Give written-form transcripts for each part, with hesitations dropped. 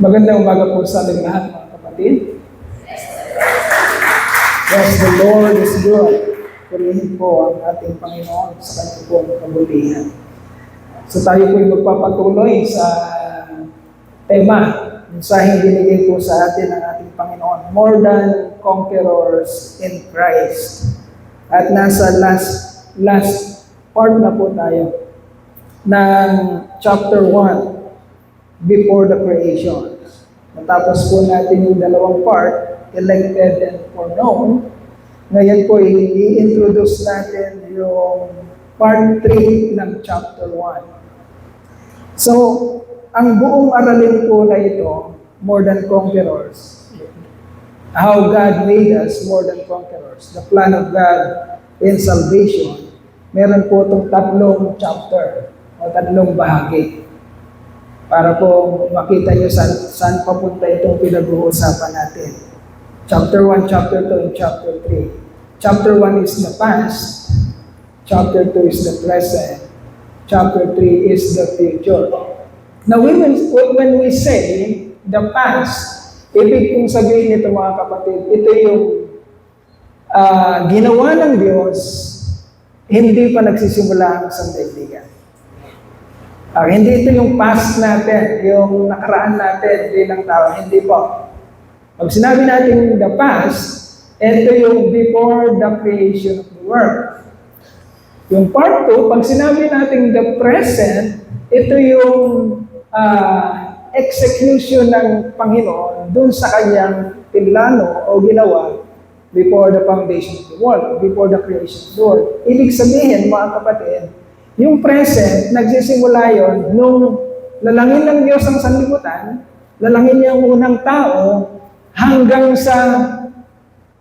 Magandang umaga po sa ating lahat, mga kapatid. Yes, the Lord is good. Purihin po ang ating Panginoon sa kanyang pong kabutihan. So tayo po ay magpapatuloy sa tema, mensaheng binigay po sa atin ng ating Panginoon, More Than Conquerors in Christ. At nasa last part na po tayo ng chapter 1, Before the Creation. Natapos po natin yung dalawang part, elected and foreknown. Ngayon po, i-introduce natin yung part 3 ng chapter 1. So, ang buong aralin po na ito, More Than Conquerors, how God made us more than conquerors, the plan of God in salvation, meron po itong tatlong chapter o tatlong bahagi. Para po makita nyo saan papunta itong pinag-uusapan natin. Chapter 1, Chapter 2, and Chapter 3. Chapter 1 is the past. Chapter 2 is the present. Chapter 3 is the future. Now, when we say the past, ibig kong sabihin nito mga kapatid, ito yung ginawa ng Diyos, hindi pa nagsisimula ang sandaigdigan. Hindi ito yung past natin, yung nakaraan natin bilang tao. Hindi po. Pag sinabi natin the past, ito yung before the creation of the world. Yung part 2, pag sinabi natin the present, ito yung execution ng Panginoon dun sa kanyang pinlano o ginawa before the foundation of the world, before the creation of the world. Ibig sabihin, mga kapatid, yung present, nagsisimula yon nung lalangin ng Diyos ang sanlibutan, lalangin niya ang unang tao, hanggang sa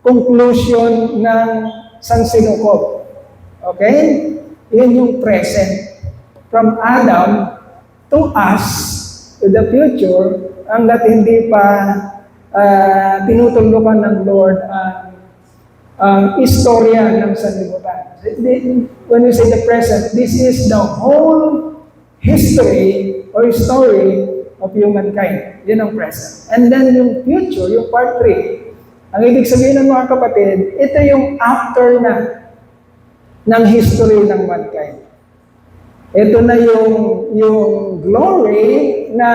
conclusion ng sansinukob. Okay? Yun yung present. From Adam to us, to the future, hanggat hindi pa tinutulukan ng Lord ang istorya ng sanlibutan. When we say the present, this is the whole history or story of humankind. Yun ang present. And then yung future, yung part 3, ang ibig sabihin ng mga kapatid, ito yung after na ng history ng mankind. Ito na yung glory na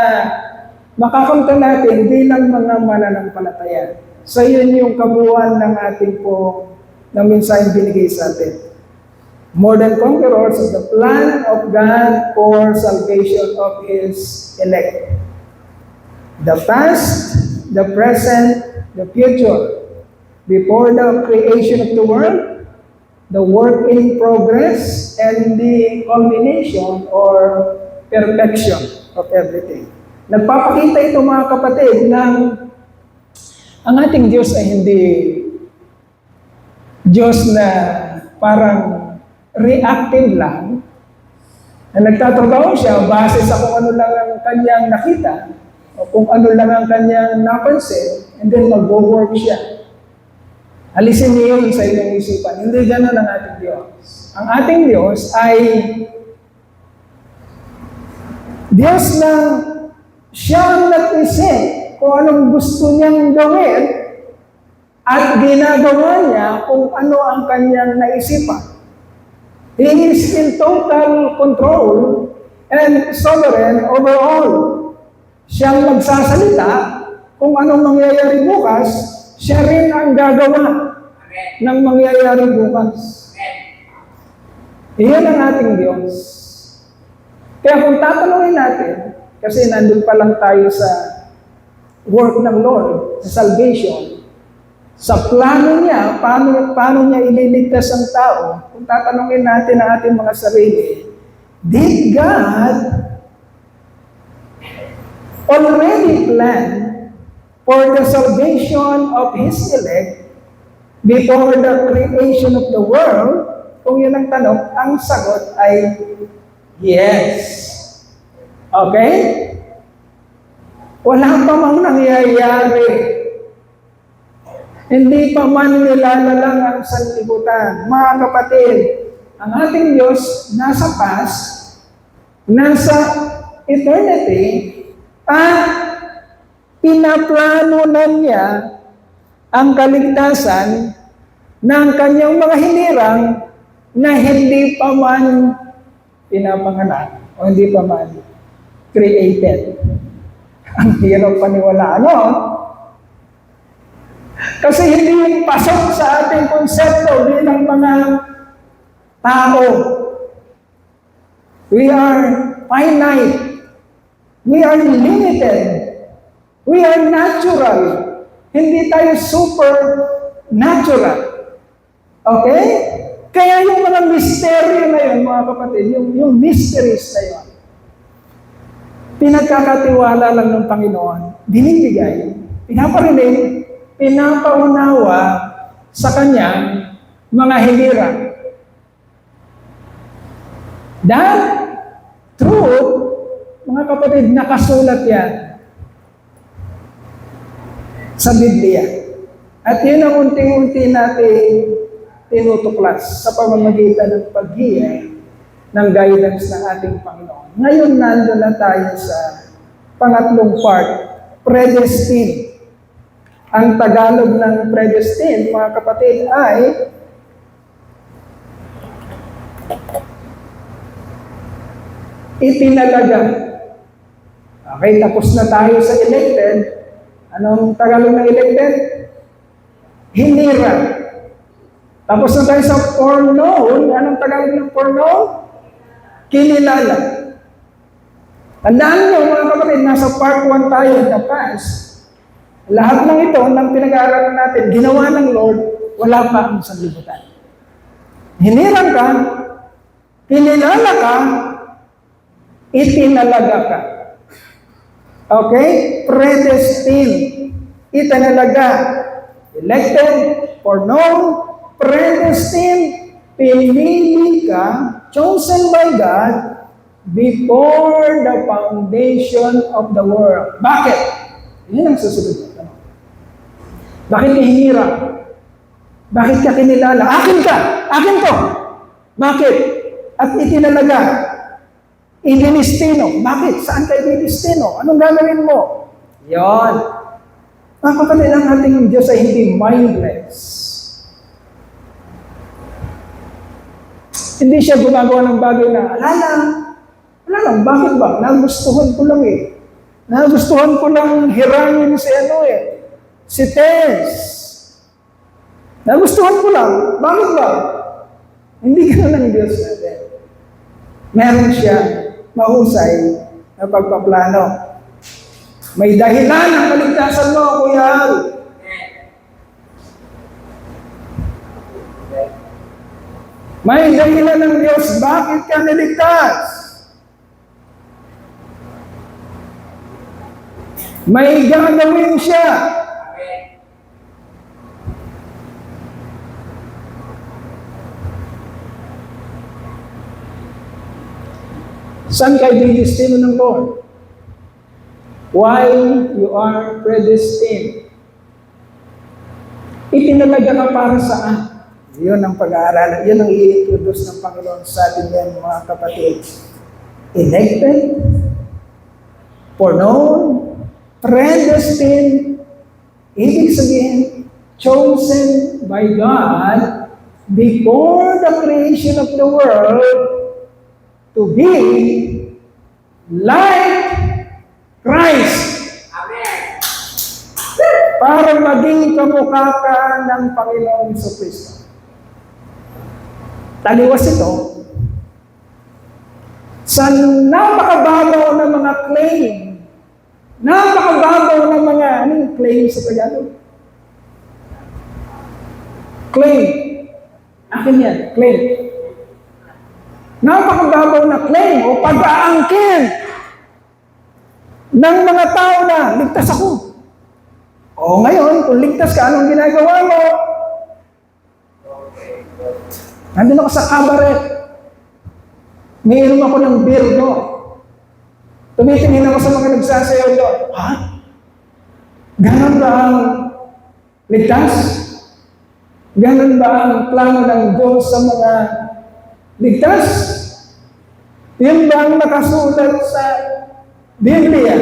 makakamtan natin bilang mga mananampalataya. So yun yung kabuuan ng ating po na mensaheng binigay sa atin. More than conquerors is the plan of God for salvation of His elect. The past, the present, the future. Before the creation of the world, the work in progress, and the culmination or perfection of everything. Nagpapakita ito mga kapatid ng ang ating Diyos ay hindi Diyos na parang reactive lang, na nagtatrabaho siya base sa kung ano lang ang kanyang nakita, o kung ano lang ang kanyang napansin, and then mag-work siya. Alisin niyo yun sa inyong isipan. Hindi gano'n ang ating Diyos. Ang ating Diyos ay Diyos na siya ang nag-isip kung anong gusto niyang gawin at ginagawa niya kung ano ang kanyang naisipan. He is in total control and sovereign over all. Siyang magsasalita kung anong mangyayari bukas, siya rin ang gagawa ng mangyayari bukas. Iyan ang ating Diyos. Kaya kung tatanungin natin, kasi nandun pa lang tayo sa work ng Lord, sa salvation, sa plano niya, paano niya ililigtas ang tao, kung tatanungin natin ang ating mga sarili, did God already plan for the salvation of His elect before the creation of the world? Kung yun ang tanong, ang sagot ay yes. Okay? Wala pa mang nangyayari. Hindi pa man nilalalang ang sanlibutan. Mga kapatid, ang ating Diyos nasa past, nasa eternity, at pinaplano na niya ang kaligtasan ng kanyang mga hinirang na hindi pa man pinapanganak o hindi pa man created. Ang hirap paniwalaan, no? Kasi hindi yung pasok sa ating konsepto bilang mga tao. We are finite. We are limited. We are natural. Hindi tayo supernatural. Okay? Kaya yung mga misteryo na yun, mga kapatid, yung mysteries na yun, pinagkakatiwala lang ng Panginoon, binibigay, pinaparinig, pinapaunawa sa kanyang mga hinirang. That truth, mga kapatid, nakasulat yan sa Biblia. At yun ang unti-unti natin tinutuklas sa pamamagitan ng paghihintay ng guidance ng ating Panginoon. Ngayon, nandun na tayo sa pangatlong part, predestined. Ang Tagalog ng predestined, mga kapatid, ay itinalaga. Okay, tapos na tayo sa elected. Anong Tagalog ng elected? Hinirang. Tapos na tayo sa foreknown. Anong Tagalog ng foreknown? Kinilala. Tandaan nyo, mga kapatid, nasa part 1 tayo in the past. Lahat ng ito, ng pinag-aaralan natin, ginawa ng Lord, wala pa ang sanlibutan. Hinirang ka, kinilala ka, itinalaga ka. Okay? Predestined. Itinalaga. Elected, foreknown, predestined, pinili ka, chosen by God, before the foundation of the world. Bakit? Yan ang susunod. Bakit hinirang? Bakit ka kinilala? Akin ka! Akin to! Bakit? At itinalaga. Idinistino. Bakit? Saan ka idinistino? Anong gagawin mo? Yon. Mga kapatid, ang ating Diyos ay hindi mindless. Hindi siya gumagawa ng bagay na, wala lang, bakit ba? Nagustuhan ko lang eh. Nagustuhan ko lang hirangin si Tess. Nagustuhan ko lang. Bakit ba? Hindi ka ng Diyos natin. Meron siya mahusay na pagpaplano. May dahilan ang kaligtasan mo, Kuya Al. May dahilan ng Diyos, bakit ka niligtas? May gagawin siya. Saan kayo dinistino ng Lord? Why you are predestined. Itinalaga ka para saan? Yun ang pag-aaralan. Yun ang i-introduce ng Panginoon sa atin yan, mga kapatid. Elected, foreknown, predestined, ibig sabihin, chosen by God before the creation of the world to be like Christ. Amen. Para maging kamukha ka ng Panginoong Jesucristo. Taliwas ito sa napakababaw na mga claim. Napakababaw na mga, anong claim sa Tagalog? Claim. Akin yan, claim. Napakababaw na claim o pag-aangkin ng mga tao na ligtas ako. O ngayon, kung ligtas ka, anong ginagawa mo? Nandun ako sa cabaret. Mayroon ako ng birdo. Tumitingin ako sa mga nagsasayaw doon. Ha? Ganon ba ang ligtas? Ganon ba ang plano ng Diyos sa mga ligtas? Yun ba ang nakasulat sa Biblia?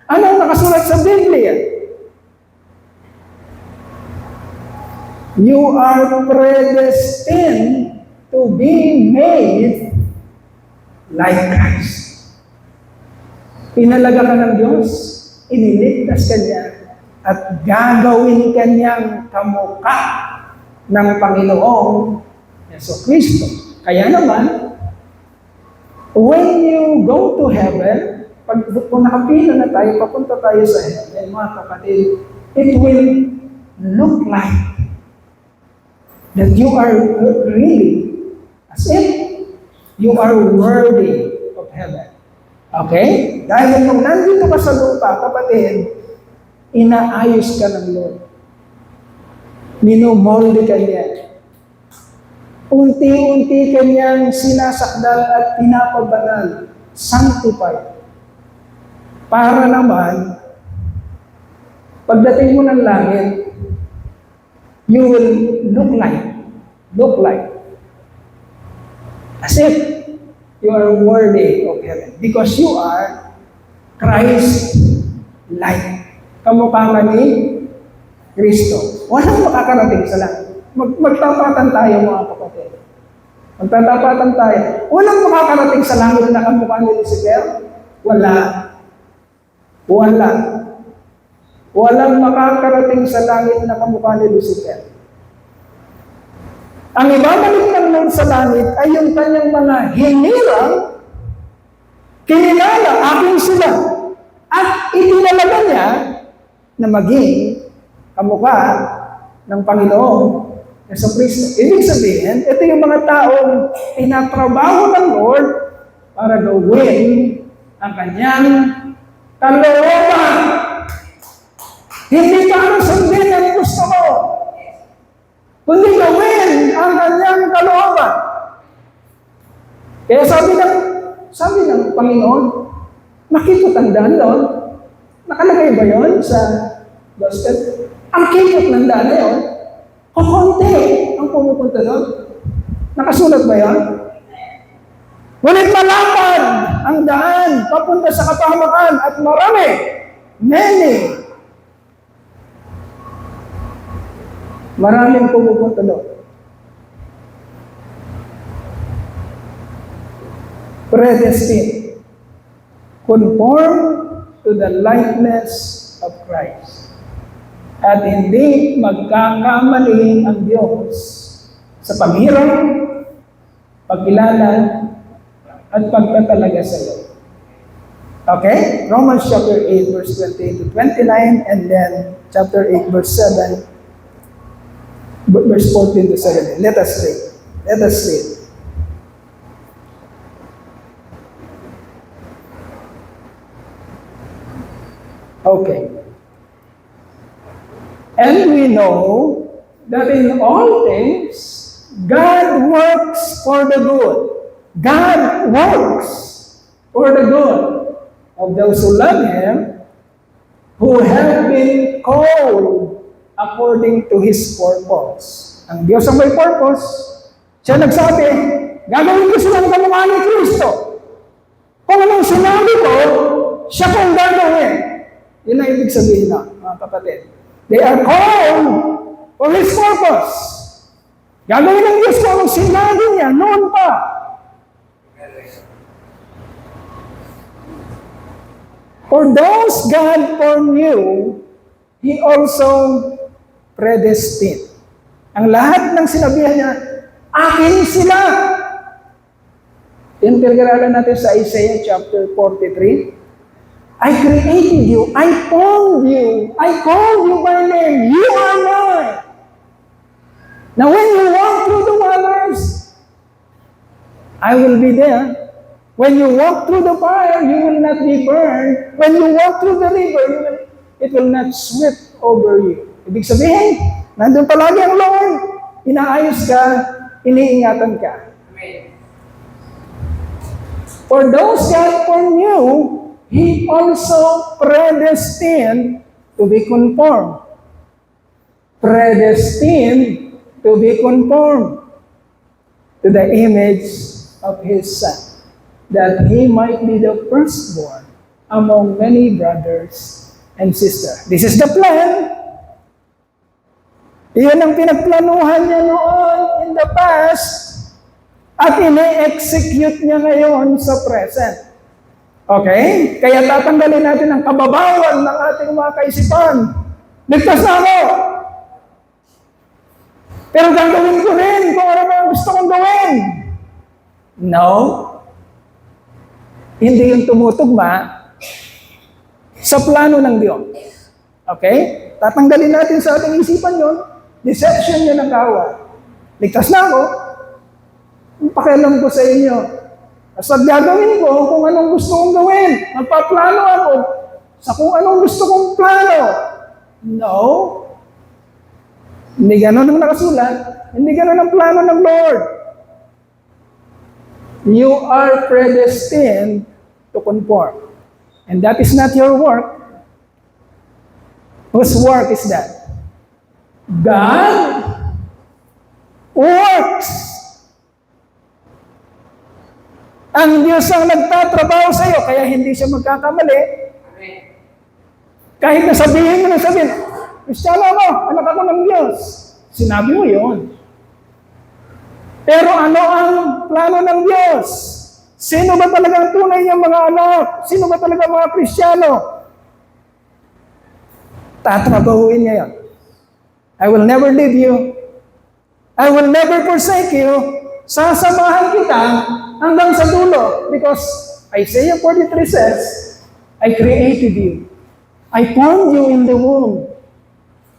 Anong nakasulat sa Biblia? You are predestined to be made like Christ. Pinalaga ka ng Diyos, iniligtas ka niya, at gagawin ka niyang kamukha ng Panginoong Yeso Kristo. Kaya naman, when you go to heaven, kung nakapila na tayo, papunta tayo sa heaven, mga kapatid, it will look like that you are really, as if you are worthy of heaven. Okay? Dahil kung nandito ka sa lupa, kapatid, inaayos ka ng Lord. Minumolde ka niya. Unti-unti ka niyang sinasakdal at pinapabanal, sanctified. Para naman, pagdating mo ng langit, you will look like, as if you are worthy of heaven. Because you are Christ-like. Kamukha ka ni Kristo. Walang makakarating sa langit. Magtapatan tayo, mga kapatid. Magtatapatan tayo. Walang makakarating sa langit na kamukha ni Lucifer. Walang makakarating sa langit na kamukha ni Lucifer. Ang ibabalik ng Lord sa langit ay yung kanyang mga hinirang, kinilala, aking sila, at itinalaga niya na maging kamukha ng Panginoong Yeso Kristo. Ibig sabihin, ito yung mga taong tinatrabaho ng Lord para gawin ang kanyang kalooban. Hindi ka sundin ang gusto mo, kundi gawin ang kanyang kalooban. Kaya sabi ng Panginoon, makikitandaan doon. Nakalagay ba yun sa gospel? Ang kikot ng daan na yun, kukunti ang pumupunta doon. Nakasulat ba yun? Ngunit malapad ang daan papunta sa kapahamakan at marami, maraming pumupunta doon. Predestined. Conform to the likeness of Christ. At hindi magkakamali ang Diyos sa paghirang, pagkilala, at pagtatalaga sa iyo. Okay? Romans chapter 8, verse 28 to 29, and then chapter 8, verse 7, verse 14 to 17. Let us read. Okay. And we know that in all things, God works for the good. God works for the good of those who love Him, who have been called according to His purpose. Ang Diyos ang may purpose. Siya nagsabi, gagawin ko silang kamukha ni Kristo. Kung anong sinabi ko, siya kung gagawin. Yun ang ibig sabihin na, mga kapatid. They are called for His purpose. Gagawin ng Diyos ko ang sinabi niya noon pa. For those God foreknew, He also predestined. Ang lahat ng sinabihan niya, akin sila. Yung pinag-aralan natin sa Isaiah chapter 43, I created you, I formed you, I called you by name, you are mine. Now when you walk through the waters, I will be there. When you walk through the fire, you will not be burned. When you walk through the river, it will not sweep over you. Ibig sabihin, nandun palagi ang Lord. Inaayos ka, iniingatan ka. For those God foreknew, He also predestined to be conformed. Predestined to be conformed to the image of His Son, that He might be the firstborn among many brothers and sisters. This is the plan. Iyon ang pinagplanuhan niya noon in the past at ine-execute niya ngayon sa present. Okay? Kaya tatanggalin natin ang kababawan ng ating mga kaisipan. Ligtas na ako! Pero gagawin ko rin kung ano ang gusto kong gawin. No. Hindi yung tumutugma sa plano ng Diyos. Okay? Tatanggalin natin sa ating isipan yon. Deception yun ang kawa. Ligtas na ako. Ang pakialam ko sa inyo. Basta gagawin ko kung anong gusto kong gawin. Magpaplano ako sa kung anong gusto kong plano. No. Hindi ganun ang nakasulat. Hindi ganun ang plano ng Lord. You are predestined to conform. And that is not your work. Whose work is that? God works. Ang Diyos ang nagtatrabaho sa iyo, kaya hindi siya magkakamali. Kahit nasabihin mo na sabihin, Kristiyano ako, anak ako ng Diyos. Sinabi mo yon. Pero ano ang plano ng Diyos? Sino ba talagang tunay niyang mga anak? Sino ba talagang mga Kristiyano? Tatrabahuin niya yan. I will never leave you. I will never forsake you. Sasamahan kita hanggang sa dulo. Because Isaiah 43 says, I created you. I formed you in the womb.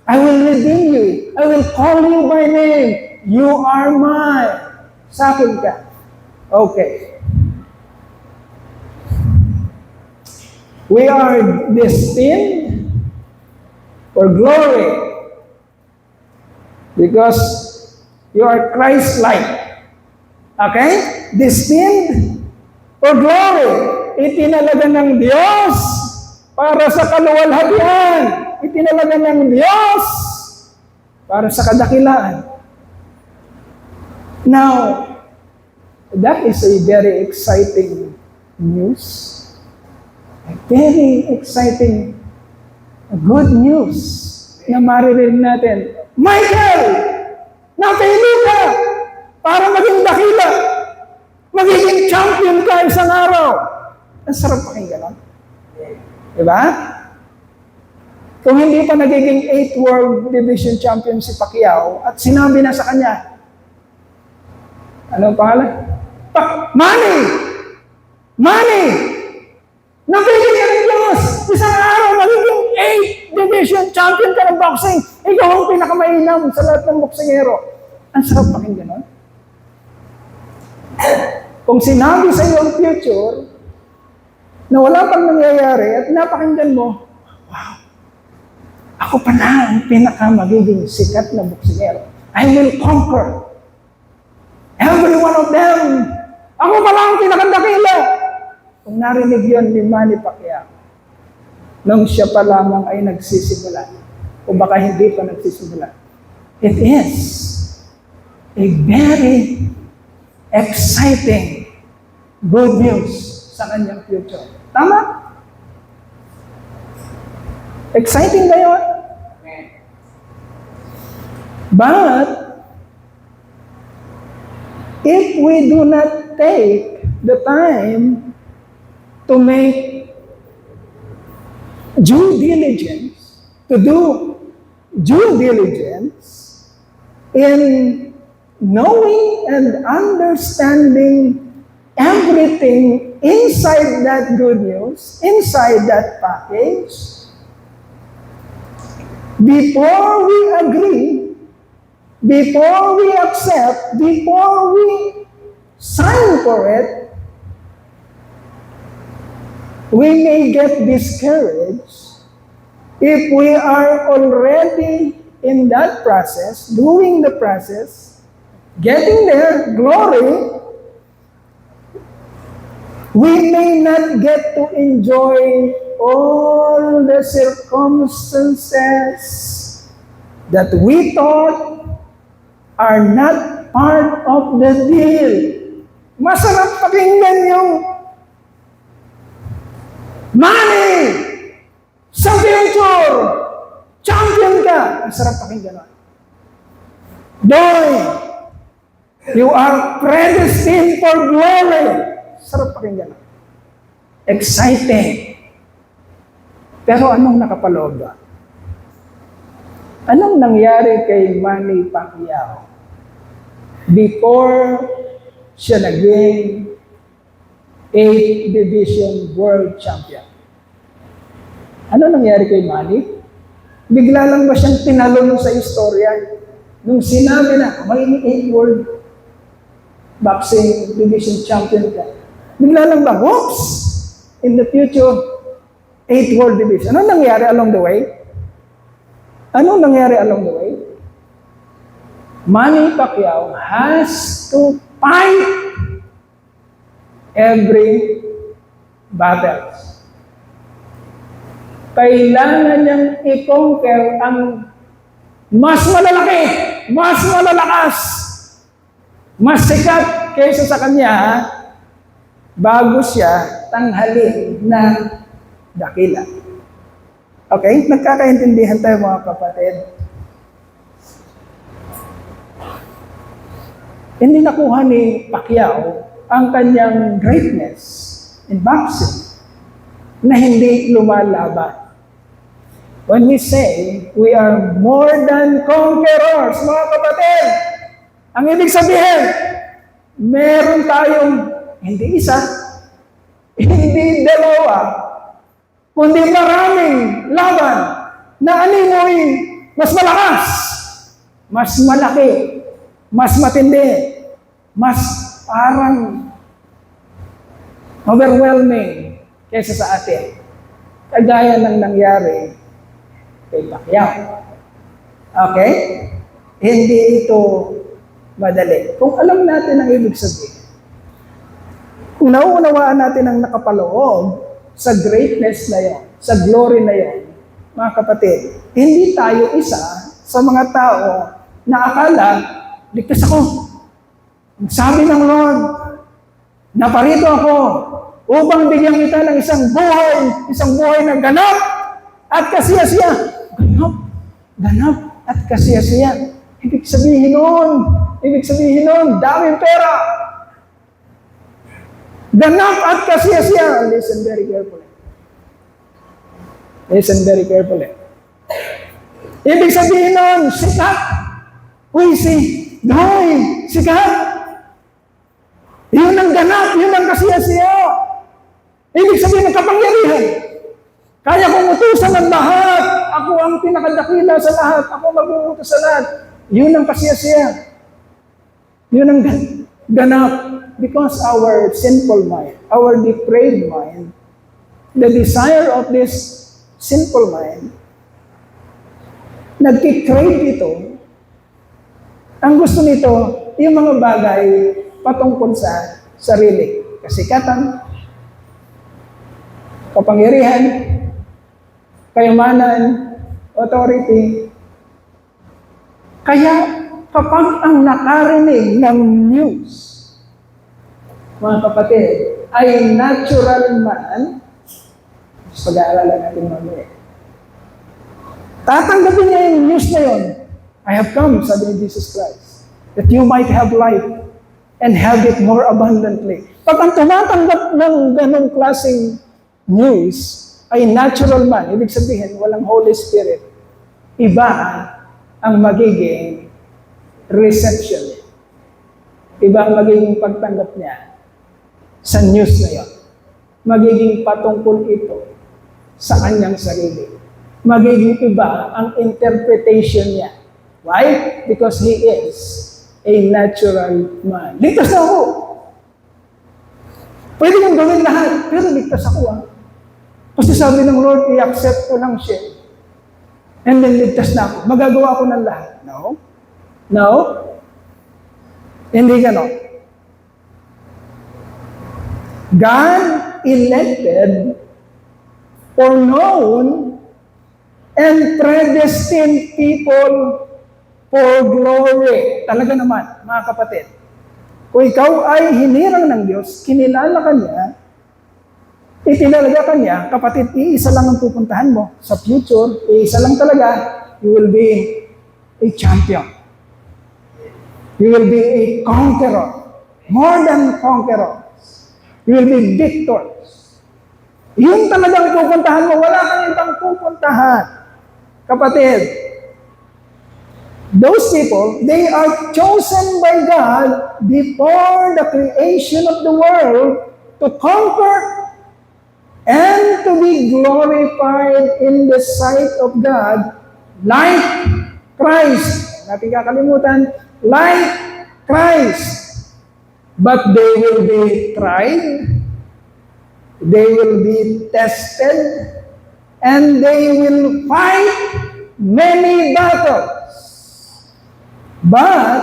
I will redeem you. I will call you by name. You are mine. Sa akin ka. Okay. We are destined for glory. Because you are Christ-like. Okay? Destined for glory. Itinalaga ng Diyos para sa kaluwalhatian. Itinalaga ng Diyos para sa kadakilaan. Now, that is a very exciting news. A very exciting, good news na maririnig natin. Michael! Napili ka para maging dakila. Magiging champion ka isang araw. Ang sarap pakinggan. Diba? Kung hindi pa nagiging 8th World Division Champion si Pacquiao at sinabi na sa kanya, anong pangalan? Money! Money! Napili ka ng Diyos! Isang araw magiging 8th Division Champion ka ng boxing. Ikaw ang pinakamainam sa lahat ng boksingero. Ang sarap pakinggan nun. Kung sinabi sa iyo ang future, na wala pang nangyayari at napakinggan mo, wow, ako pa na ang pinakamagiging sikat na boksingero. I will conquer every one of them. Ako pa lang ang pinakadakila. Kung narinig yun ni Manny Pacquiao, nung siya pa lamang ay nagsisimula, o baka hindi pa nagsisimula, it is a very exciting good news sa kanyang future. Tama? Exciting ba yun? But, if we do not take the time to make due diligence, to do due diligence in knowing and understanding everything inside that good news, inside that package, before we agree, before we accept, before we sign for it, we may get discouraged if we are already in that process, doing the process, getting there, glory, we may not get to enjoy all the circumstances that we thought are not part of the deal. Masarap pakinggan yung Money! Sa future! Champion ka! Ang sarap pakinggan. Boy! You are predestined for glory! Sarap pakinggan. Exciting! Pero anong nakapaloob ba? Anong nangyari kay Manny Pacquiao before siya naging 8th Division World Champion? Ano nangyari kay Manny? Bigla lang ba siyang tinalo sa istorya? Nung sinabi na, may 8 World Boxing Division Champion ka. Bigla lang ba, whoops! In the future, 8 World Division. Ano nangyari along the way? Ano nangyari along the way? Manny Pacquiao has to fight every battle. Kailangan niyang i-conquer ang mas malalaki, mas malalakas, mas sikat kaysa sa kanya bago siya tanghalin na dakila. Okay? Nagkakaintindihan tayo mga kapatid. Hindi nakuha ni Pacquiao ang kanyang greatness in boxing na hindi lumalaban. When we say we are more than conquerors, mga kapatid, ang ibig sabihin, meron tayong hindi isa, hindi dalawa, kundi maraming laban na animoy mas malakas, mas malaki, mas matindi, mas parang overwhelming kaysa sa atin. Kagaya ng nangyari kay Pacquiao. Okay? Hindi ito madali. Kung alam natin ang ibig sabihin, kung nauunawaan natin ang nakapaloob sa greatness na yon, sa glory na yon, mga kapatid, hindi tayo isa sa mga tao na akala, ligtas ako. Sabi ng Lord, naparito ako upang bigyan kita ng isang buhay na ganap at kasiyasiya. Ganap at kasiyasiya. Ibig sabihin nun, daming pera. Ganap at kasiyasiya. Listen very carefully. Listen very carefully. Ibig sabihin nun, sikat. Uy, sikat. Yun ang ganap, yun ang kasiyasiya. Ibig sabihin ng kapangyarihan. Kaya kong utusan ng lahat. Ako ang pinakadakila sa lahat. Ako mag-uutos sa lahat. Yun ang kasiyasiya. Yun ang ganap. Because our sinful mind, our depraved mind, the desire of this sinful mind, nagkikrave ito. Ang gusto nito, yung mga bagay patungkol sa sarili. Kasikatan, kapangyarihan, kayamanan, authority. Kaya kapag ang nakarinig ng news, mga kapatid, ay natural man, pag-aaralan natin mamaya. Tatanggapin niya yung news na yun. I have come, sabi ni Jesus Christ, that you might have life and have it more abundantly. Pag ang tumatanggap ng ganong klaseng news ay natural man, ibig sabihin, walang Holy Spirit, iba ang magiging reception. Iba ang magiging pagtanggap niya sa news na yun. Magiging patungkol ito sa kanyang sarili. Magiging iba ang interpretation niya. Why? Because he is a natural man. Ligtas na ako. Pwede kong gawin lahat, pero ligtas ako. Kasi sabi ng Lord, i-accept ko lang siya. And then ligtas na ako. Magagawa ko ng lahat. No? No? Hindi ganon. God elected, foreknown, and predestined people for glory. Talaga naman, mga kapatid. Kung ikaw ay hinirang ng Diyos, kinilala ka niya, Itinalaga ka niya, kapatid, iisa lang ang pupuntahan mo. Sa future, iisa lang talaga, you will be a champion. You will be a conqueror. More than conqueror. You will be victors. Yun talagang pupuntahan mo. Wala kang ibang pupuntahan. Kapatid, those people, they are chosen by God before the creation of the world to conquer and to be glorified in the sight of God like Christ. Natin kakalimutan, like Christ. But they will be tried, they will be tested, and they will fight many battles. But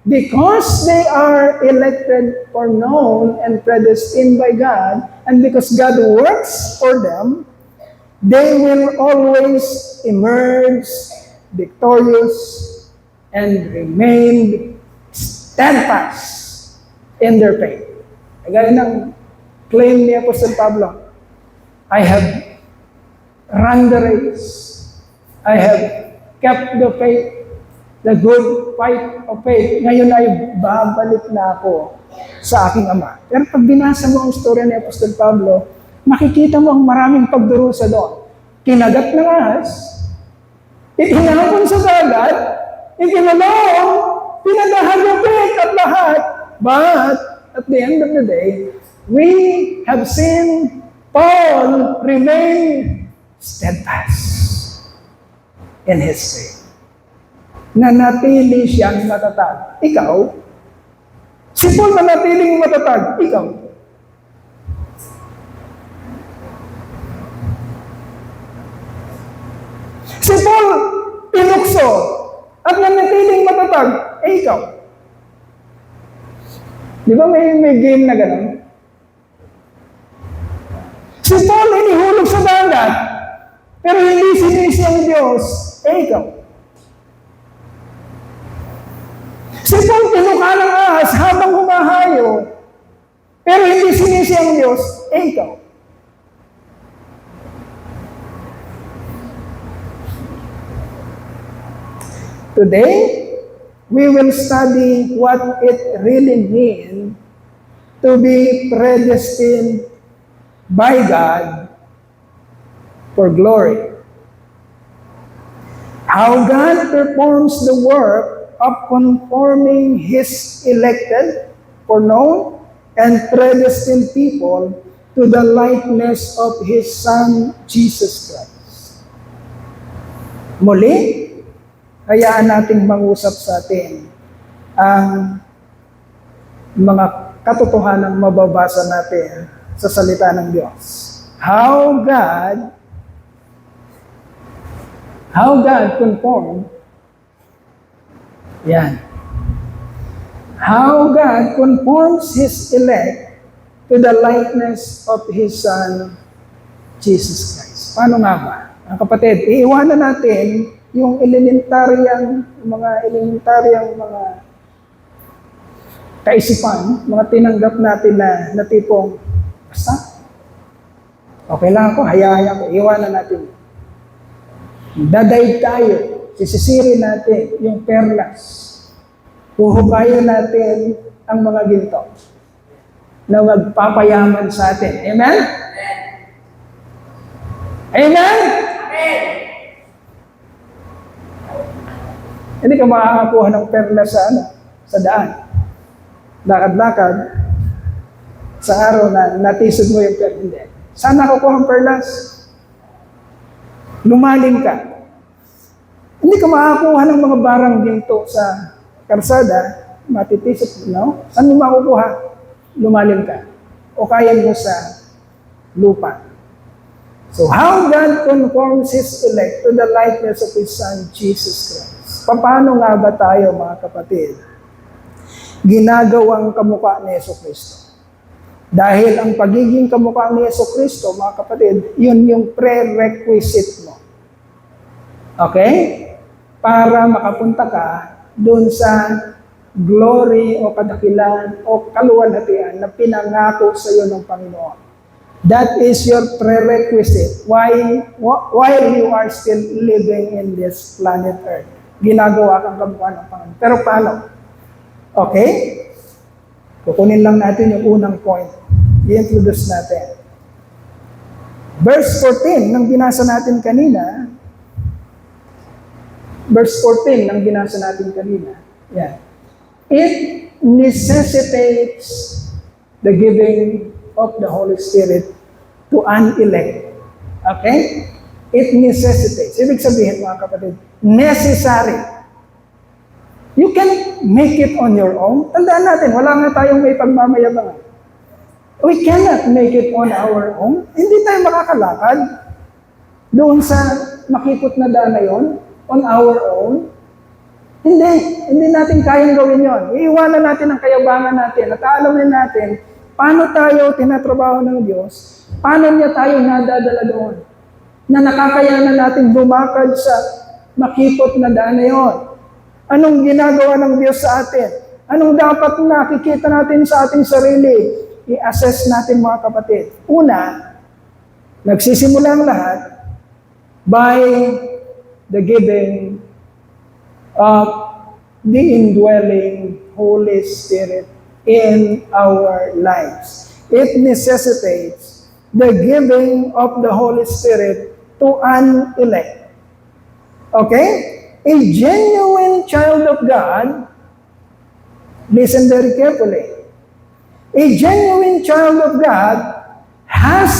because they are elected, foreknown, and predestined by God, and because God works for them, they will always emerge victorious and remain steadfast in their faith. Gaya ng claim ni Apostol Pablo, I have run the race, I have kept the faith, the good fight of faith. Ngayon ay babalik na ako sa aking Ama. Pero pag binasa mo ang istorya ni Apostol Pablo, makikita mo ang maraming pagdurusa doon. Kinagat ng ahas, itinapon sa dagat, ikinulong, pinagahagupit at lahat. But at the end of the day, we have seen Paul remain steadfast in his faith. Nanatili siyang matatag. Ikaw? Si Paul nanatiling matatag. Ikaw? Si Paul pinukso at nanatiling matatag. Ikaw? Di ba may game na gano'n? Si Paul inihulog sa dagat, pero hindi sinisi ang Diyos. Ikaw? Si Paul pinuka ng ahas habang humahayo, pero hindi sinisi ang Diyos. Ikaw? Today, we will study what it really means to be predestined by God for glory. How God performs the work of conforming His elected, foreknown, and predestined people to the likeness of His Son, Jesus Christ. Muli, hayaan nating mangusap sa atin ang mga katotohanang mababasa natin sa salita ng Diyos. How God conformed, yan. How God conforms His elect to the likeness of His Son, Jesus Christ. Paano nga ba? Ang kapatid, iiwanan natin yung elementaryang mga kaisipan, mga tinanggap natin na tipong, basta, okay lang ako, hayaan ko, iwanan natin. Dadaig tayo, sisisirin natin yung perlas, huhubayan natin ang mga ginto na magpapayaman sa atin. Amen? Amen? Amen? Hindi ka makakakuha ng perlas sa daan. Lakad-lakad, sa araw na natisod mo yung perlas. Hindi. Saan nakukuha ang perlas? Lumalim ka. Hindi ka makakakuha ng mga barang ginto sa karsada, matitisod, no? Saan mo makukuha? Lumalim ka. O kaya mo sa lupa. So how God conforms His elect to the likeness of His Son, Jesus Christ. Paano nga ba tayo, mga kapatid, ginagawang kamukha ni Yesu Cristo? Dahil ang pagiging kamukha ni Yesu Cristo, mga kapatid, yun yung prerequisite mo. Okay? Para makapunta ka dun sa glory o kadakilan o kaluwalhatian na pinangako sa iyo ng Panginoon. That is your prerequisite. While you are still living in this planet Earth, ginagawa kang kamukha ng Panginoon. Pero paano? Okay? Kukunin lang natin yung unang point. I-introduce natin. Verse 14 ng binasa natin kanina. Verse 14 ng binasa natin kanina. Yan. It necessitates the giving of the Holy Spirit to an elect. Okay? It necessitates. Ibig sabihin, mga kapatid, necessary. You can make it on your own. Tandaan natin, wala nga tayong may pagmamayabangan. We cannot make it on our own. Hindi tayo makakalakad doon sa makipot na daan na yon on our own. Hindi natin kayang gawin yon. Iiwanan natin ang kayabangan natin at alamin natin paano tayo tinatrabaho ng Diyos, paano niya tayo nadadala doon, na nakakayanan natin bumakad sa makipot na daan na yon. Anong ginagawa ng Diyos sa atin? Anong dapat nakikita natin sa ating sarili? I-assess natin, mga kapatid. Una, nagsisimula ang lahat by the giving of the indwelling Holy Spirit in our lives. It necessitates the giving of the Holy Spirit to an elect. Okay? A genuine child of God, listen very carefully. A genuine child of God has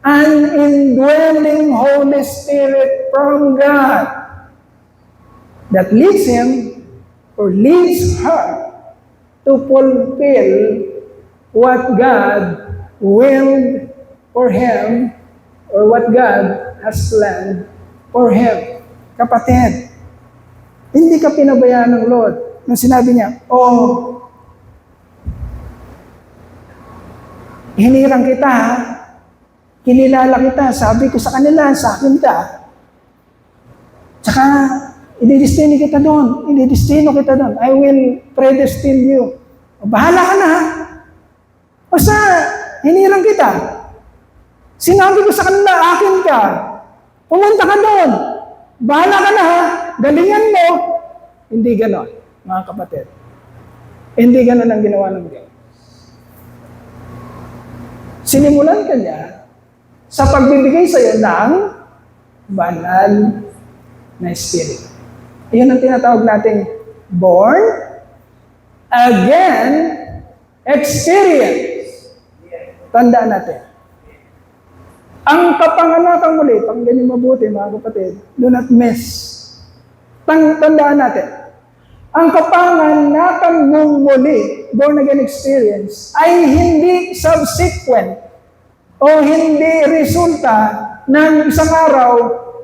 an indwelling Holy Spirit from God that leads him or leads her to fulfill what God willed for him or what God has planned for him. Kapatid, hindi ka pinabayaan ng Lord. Nung sinabi niya, hinirang kita, kinilala kita, sabi ko sa kanila, sa akin ka. Tsaka, ididestino kita doon. I will predestine you. Bahala ka na. Basta, hinirang kita. Sinabi ko sa kanila, akin ka. Pumunta ka doon. Bahala ka na ha. Galingan mo. Hindi ganon, mga kapatid. Hindi ganon ang ginawa ng Diyos. Sinimulan ka niya sa pagbibigay sa iyo ng banal na Spirit. Iyon ang tinatawag nating born again experience. Tandaan natin. Ang kapanganakang muli, panggaling mabuti mga kapatid, do not miss. Tandaan natin. Ang kapanganakang muli, born again experience, ay hindi subsequent o hindi resulta ng isang araw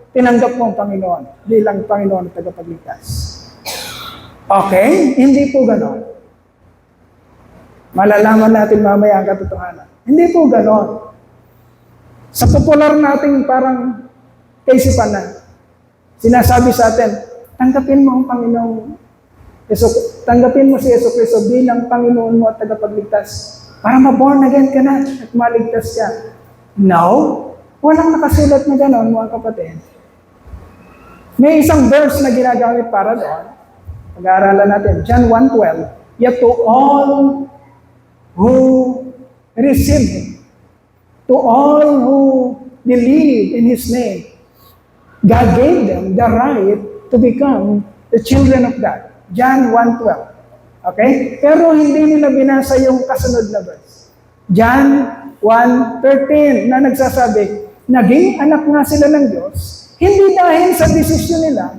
tinanggap mo ang Panginoon bilang Panginoon at tagapagligtas. Okay? Hindi po ganon. Malalaman natin mamaya ang katotohanan. Hindi po ganon. Sa popular nating parang kaisipan na, sinasabi sa atin, tanggapin mo ang Panginoon. Tanggapin mo si Yesu Cristo bilang Panginoon mo at tagapagligtas para ma-born again ka na at maligtas ka. No, walang nakasulat na gano'n, mga kapatid. May isang verse na ginagamit para doon. Pag-aaralan natin, John 1:12. Yet to all who receive Him, to all who believe in His name, God gave them the right to become the children of God. John 1:12. Okay? Pero hindi nila binasa yung kasunod na verse. John 1:13 na nagsasabi, naging anak nga sila ng Diyos, hindi dahil sa desisyon nila,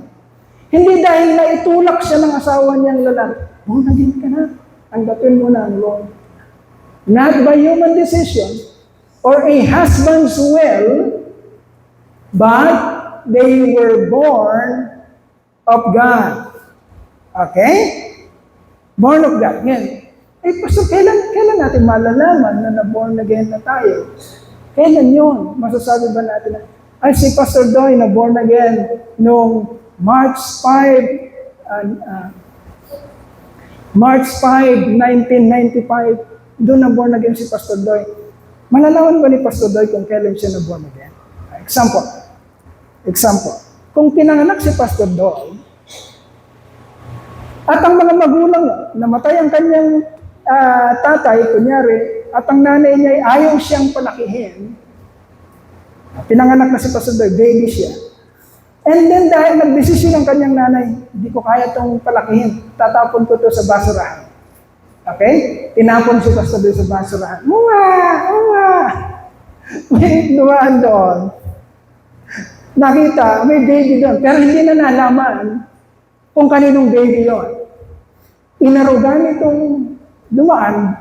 hindi dahil na itulak siya ng asawa niyang lalaki. Naging ka na. Tanggapin mo na ang Lord. Not by human decision or a husband's will, but they were born of God. Okay? Born of God. Ngayon, Pastor, kailan natin malalaman na na-born again na tayo? Kailan yun? Masasabi ba natin na, ay, si Pastor Doy na-born again noong March 5, 1995. Doon na-born again si Pastor Doy. Malalaman ba ni Pastor Doy kung kailan siya na-born again? Example. Kung pinanganak si Pastor Doy, at ang mga magulang, namatay ang kanyang tatay, kunyari, at ang nanay niya ay ayaw siyang palakihin, pinanganak na si Pastor Doy, baby siya. And then dahil nagdesisyon ang kanyang nanay, hindi ko kaya itong palakihin, tatapon ko ito sa basurahan. Okay? Tinapon si Pastor Doy sa basurahan. May dumaan doon. Nakita, may baby doon, pero hindi na nalaman kung kaninong baby yon. Inarugan itong dumaan,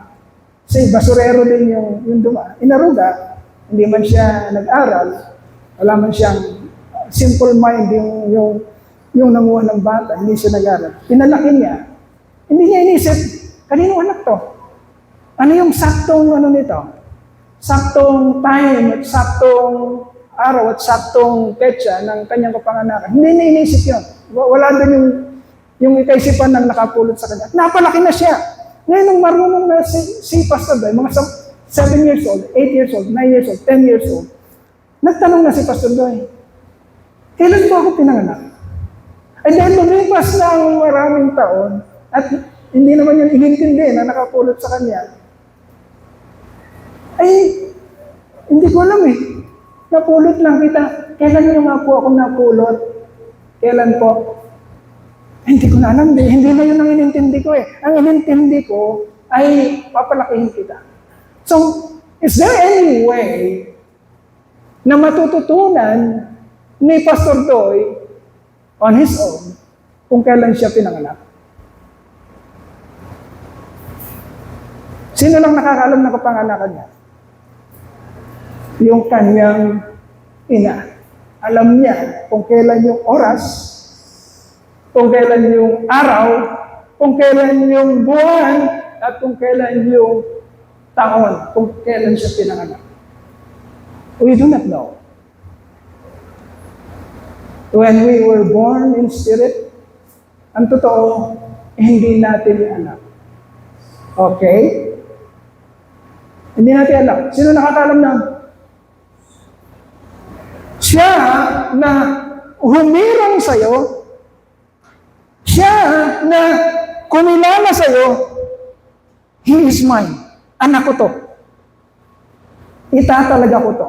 kasi basurero din yung dumaan. Inaruga, hindi man siya nag-aral, wala man siyang simple mind yung nanguha ng bata, hindi siya nag-aral. Pinalaki niya, hindi niya inisip, kanino anak to? Ano yung saktong nito? Saktong time at saktong araw at saktong petsa ng kanyang kapanganakan. Hindi niya inisip yun. Wala din yung kaisipan ng nakapulot sa kanya. At napalaki na siya. Ngayon, nung marunong na si Pastor Doy, mga 7 years old, 8 years old, 9 years old, 10 years old, nagtanong na si Pastor Doy, kailan ba ako pinanganak? Ay dahil lumipas na ang maraming taon, at hindi naman yung inintindi na nakapulot sa kanya, ay hindi ko alam eh. Napulot lang kita. Kailan nyo nga po ako napulot? Kailan po? Hindi ko na alam. Hindi na yun ang inintindi ko eh. Ang inintindi ko ay papalakihin kita. So, is there any way na matututunan ni Pastor Doy on his own kung kailan siya pinanganak? Sino lang nakakaalam na kapanganakan niya? Yung kanyang ina. Alam niya kung kailan yung oras, kung kailan yung araw, kung kailan yung buwan, at kung kailan yung taon, kung kailan siya pinanganak. We do not know. When we were born in spirit, ang totoo, hindi natin alam. Okay? Hindi natin alam. Sino nakakaalam na? Siya na humirang sa'yo, siya na kumilala sa'yo, he is mine. Anak ko to. Itatalaga ko to.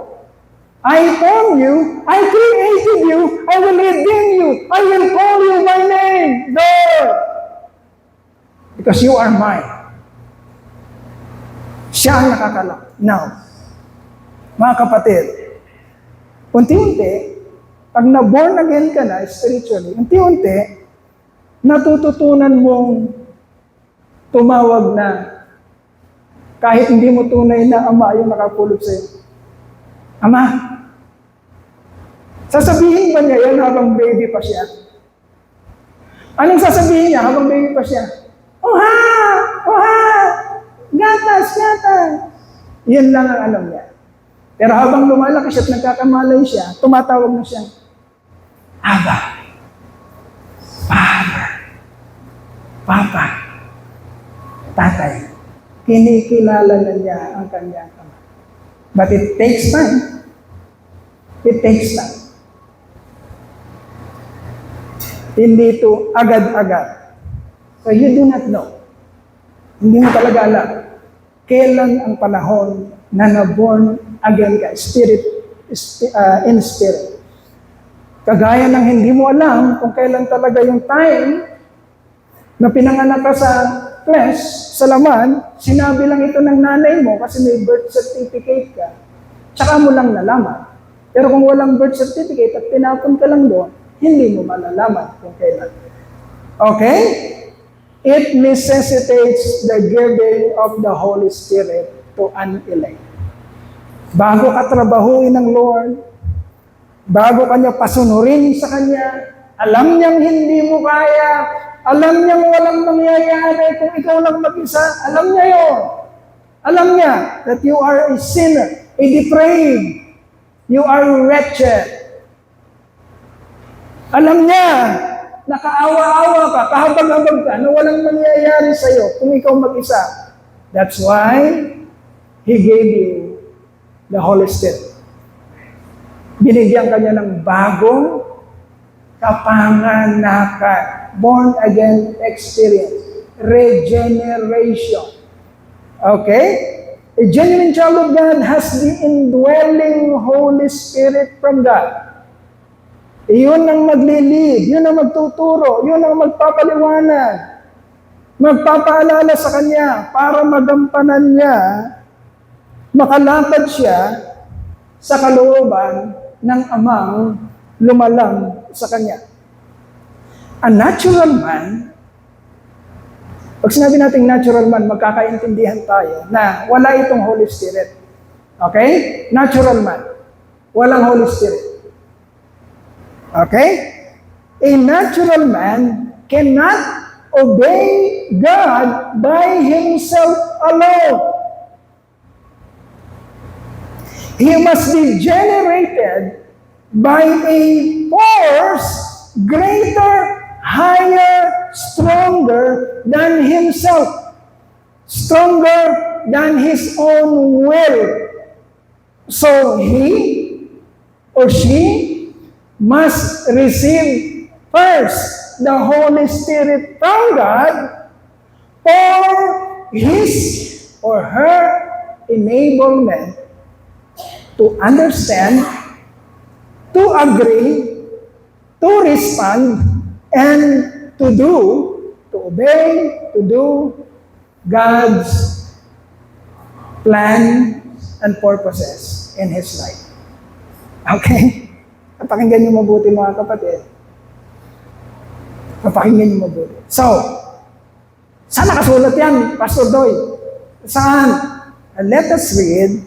I formed you, I created you, I will redeem you, I will call you by name, Lord. Because you are mine. Siya ang nakakala. Now, mga kapatid, unti-unti, pag na-born again ka na spiritually, unti-unti, natututunan mong tumawag na kahit hindi mo tunay na ama yung nakapulot sa'yo. Ama. Sasabihin ba niya yan habang baby pa siya? Anong sasabihin niya habang baby pa siya? Oha! Oha! Gatas! Gatas! Yan lang ang alam niya. Pero habang lumalaki siya at nagkakamalay siya, tumatawag na siya, Aba, Father, Papa, Tatay. Kinikilala na niya ang kanyang ama. But it takes time. It takes time. Hindi ito agad-agad. So you do not know. Hindi mo talaga alam kailan ang panahon na na-born again ka, in spirit. Kagaya ng hindi mo alam kung kailan talaga yung time na pinanganak ka sa flesh, sa laman, sinabi lang ito ng nanay mo kasi may birth certificate ka, tsaka mo lang nalaman. Pero kung walang birth certificate at tinapon ka lang doon, hindi mo malalaman kung kailan. Okay? It necessitates the giving of the Holy Spirit to an elect. Bago ka trabahuin ng Lord, bago ka niya pasunurin sa Kanya, alam niyang hindi mo kaya, alam niyang walang mangyayari kung ikaw lang mag-isa, alam niya yun. Alam niya that you are a sinner, a depraved, you are wretched. Alam niya, nakaawa-awa ka, kahabag-habag ka, na walang mangyayari sa'yo kung ikaw mag-isa. That's why He gave you the Holy Spirit. Binigyan ka niya ng bagong kapanganakan. Born again experience. Regeneration. Okay? A genuine child of God has the indwelling Holy Spirit from God. Yun ang maglilid, yun ang magtuturo, yun ang magpapaliwanag, magpapaalala sa kanya para magampanan niya, makalakad siya sa kalooban ng amang lumalang sa kanya. A natural man, pag sinabi natin natural man, magkakaintindihan tayo na wala itong Holy Spirit. Okay? Natural man. Walang Holy Spirit. Okay? A natural man cannot obey God by himself alone. He must be generated by a force greater, higher, stronger than himself. Stronger than his own will. So he or she must receive first the Holy Spirit from God for his or her enablement to understand, to agree, to respond, and to do, to obey, to do God's plan and purposes in his life. Okay? Pakinggan niyo mabuti mga kapatid. Pakinggan niyo mabuti. So, saan nakasulat yan, Pastor Doy? Saan? Let us read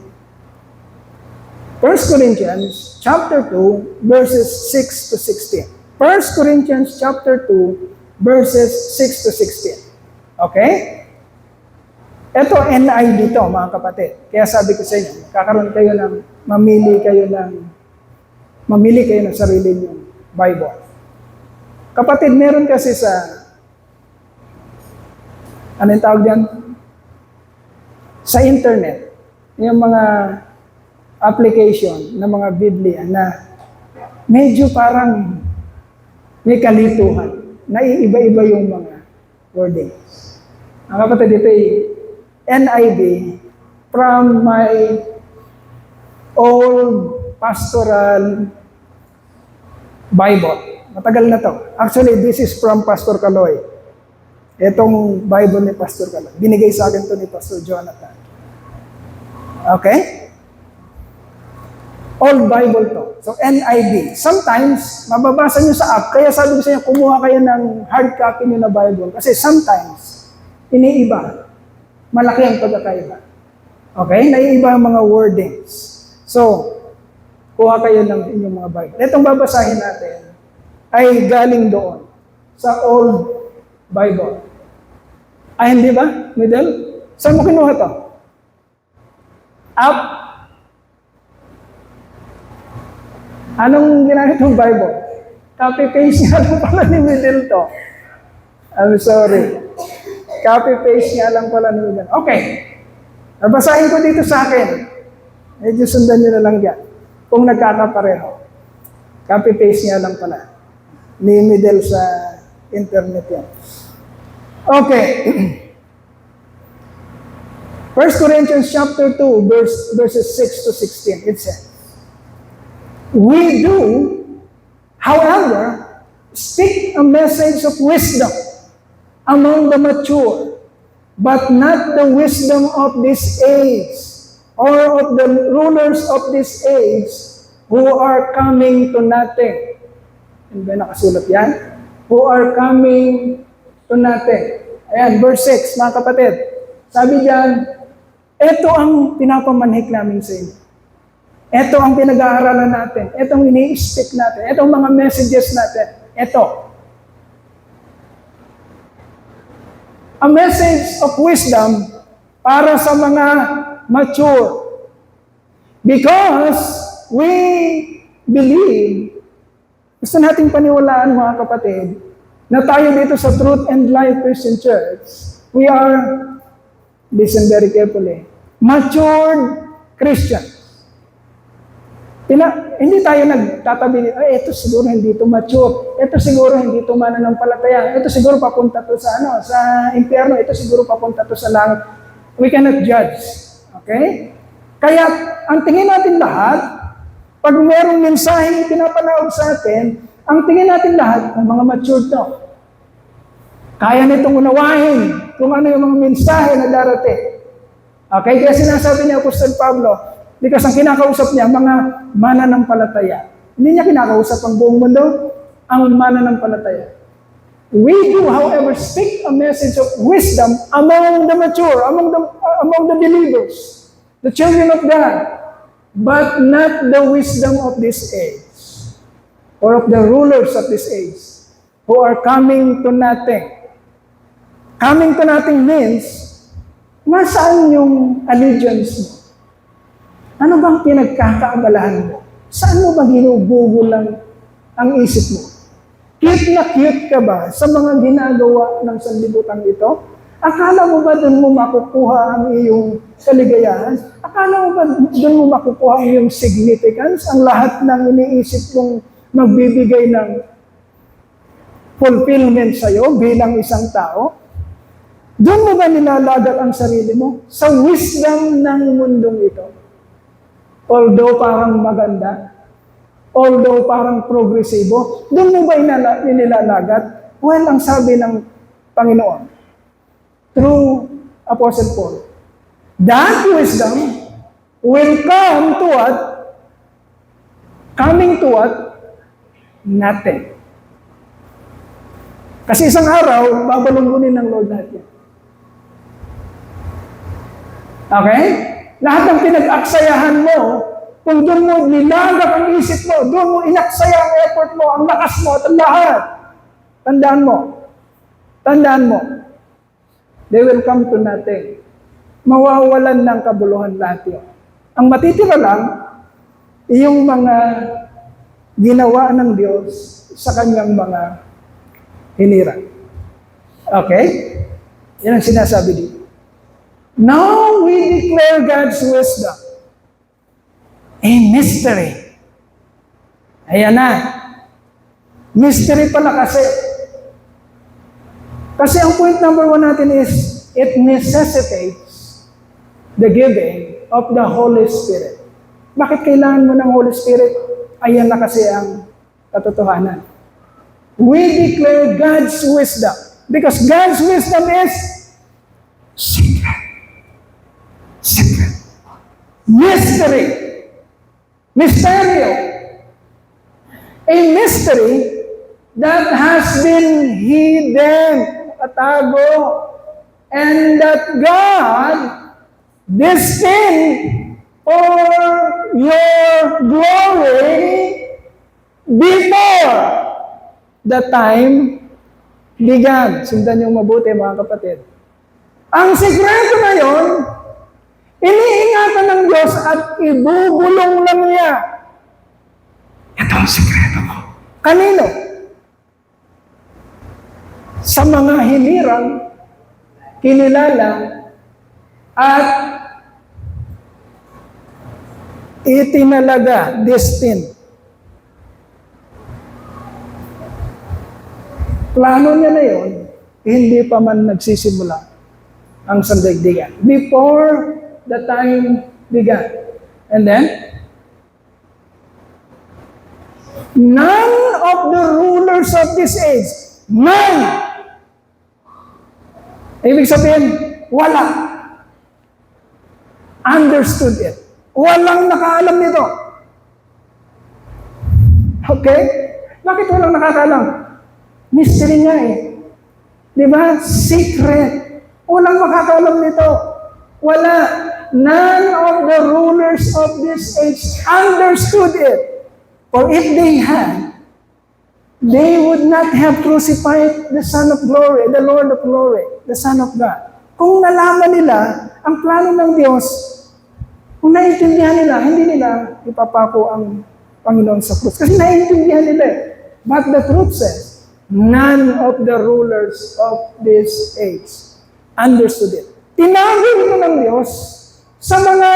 1 Corinthians chapter 2, verses 6 to 16. 1 Corinthians chapter 2, verses 6 to 16. Okay? Ito, NIV dito, mga kapatid. Kaya sabi ko sa inyo, kakaroon kayo ng, mamili kayo ng sarili niyong Bible. Kapatid, meron kasi sa, ano yung tawag diyan? Sa internet, yung mga application ng mga Biblia na medyo parang may kalituhan, naiiba-iba yung mga wordings. Ang kapatid, ito ay NIV from my old pastoral Bible. Matagal na to. Actually, this is from Pastor Kaloy. Itong Bible ni Pastor Kaloy. Binigay sa akin to ni Pastor Jonathan. Okay? Old Bible to. So, NIV. Sometimes, mababasa nyo sa app. Kaya sabi ko sa inyo, kumuha kayo ng hard copy nyo na Bible. Kasi sometimes, iniiba. Malaki ang pagkakaiba. Okay? Naiiba ang mga wordings. So, kuha kayo ng inyong mga Bible. Itong babasahin natin ay galing doon sa Old Bible. Ay, hindi ba? Middle? Saan mo kinuha to? Up? Anong ginamit ng Bible? Copy-paste nga lang pala ni Middle to. I'm sorry. Copy-paste nga lang pala ni Middle. Okay. Babasahin ko dito sa akin. Medyo sundan nyo na lang yan. Kung nagkakapareho. Copy-paste niya lang pala. Ni Middle sa internet yan. Okay. 1 Corinthians chapter 2, verses 6 to 16. It says, we do, however, speak a message of wisdom among the mature, but not the wisdom of this age, or of the rulers of this age who are coming to nothing. Hindi ba nakasulat yan? Who are coming to nothing. Ayan, verse 6, mga kapatid. Sabi diyan, ito ang pinapamanhik namin sa inyo. Ito ang pinag-aaralan natin. Ito ang ini-speak natin. Ito ang mga messages natin. Ito. A message of wisdom para sa mga mature. Because we believe, gusto nating paniwalaan mga kapatid, na tayo dito sa Truth and Life Christian Church, we are, listen very carefully, matured Christians. Hindi tayo nagtatabi, ito siguro hindi ito mature, ito siguro hindi ito mananampalataya, ito siguro papunta to sa impyerno, ito siguro papunta to sa langit. We cannot judge. Okay? Kaya, ang tingin natin lahat, pag merong mensaheng pinapanaog sa atin, ang tingin natin lahat, ng mga mature to. Kaya nitong unawahin kung ano yung mga mensahe na darating. Okay? Kaya sinasabi ni Apostol Pablo, because ang kinakausap niya, mga mananampalataya. Hindi niya kinakausap ang buong mundo, ang mananampalataya. We do, however, speak a message of wisdom among the mature, among the believers, the children of God, but not the wisdom of this age, or of the rulers of this age, who are coming to nothing. Coming to nothing means, nasaan yung allegiance mo? Ano bang pinagkakaabalahan mo? Saan mo ba ginugugulan ang isip mo? Cute na cute ka ba sa mga ginagawa ng sanlibutan ito? Akala mo ba doon mo makukuha ang iyong kaligayahan? Akala mo ba doon mo makukuha ang iyong significance? Ang lahat ng iniisip mong magbibigay ng fulfillment sa'yo bilang isang tao? Doon mo ba nilalagal ang sarili mo? Sa wisdom ng mundong ito? Although parang maganda, although parang progresibo, doon mo ba inilalagat? Well, ang sabi ng Panginoon, through Apostle Paul, that wisdom will come to what? Coming to what? Nothing. Kasi isang araw, babalunggunin ng Lord natin. Okay? Lahat ng pinag-aksayahan mo, kung doon mo nilagak ang isip mo, doon mo inaksaya ang effort mo, ang lakas mo, at ang lahat. Tandaan mo, they will come to nothing. Mawawalan ng kabuluhan lahat yun. Ang matitira lang, yung mga ginawa ng Diyos sa kanyang mga hinirang. Okay? Yan ang sinasabi dito. Now we declare God's wisdom. A mystery. Ayan na. Mystery pala kasi. Kasi ang point number 1 natin is, it necessitates the giving of the Holy Spirit. Bakit kailangan mo ng Holy Spirit? Ayan na kasi ang katotohanan. We declare God's wisdom. Because God's wisdom is secret. Secret. Mystery. Mysterio. A mystery that has been hidden, atago, and that God destined for your glory before the time began. Sundan yung mabuti, mga kapatid. Ang sikreto na yon, iniingatan ng Diyos at ibubulong lang niya. Ito ang sikreto ko. Kanino? Sa mga hinirang, kinilala, at itinalaga, destined. Plano niya na yon, hindi pa man nagsisimula ang sandaigdigan. Before the time began. And then, none of the rulers of this age, none. Ibig sabihin, wala. Understood it. Walang nakaalam nito. Okay? Bakit walang nakakaalam? Mystery niya eh. Di ba? Secret. Walang makakaalam nito. Wala. None of the rulers of this age understood it. For if they had, they would not have crucified the Son of Glory, the Lord of Glory, the Son of God. Kung nalaman nila ang plano ng Diyos, kung naiintindihan nila, hindi nila ipapako ang Panginoon sa krus. Kasi naiintindihan nila eh. But the truth says, none of the rulers of this age understood it. Tinago ito ng Diyos sa mga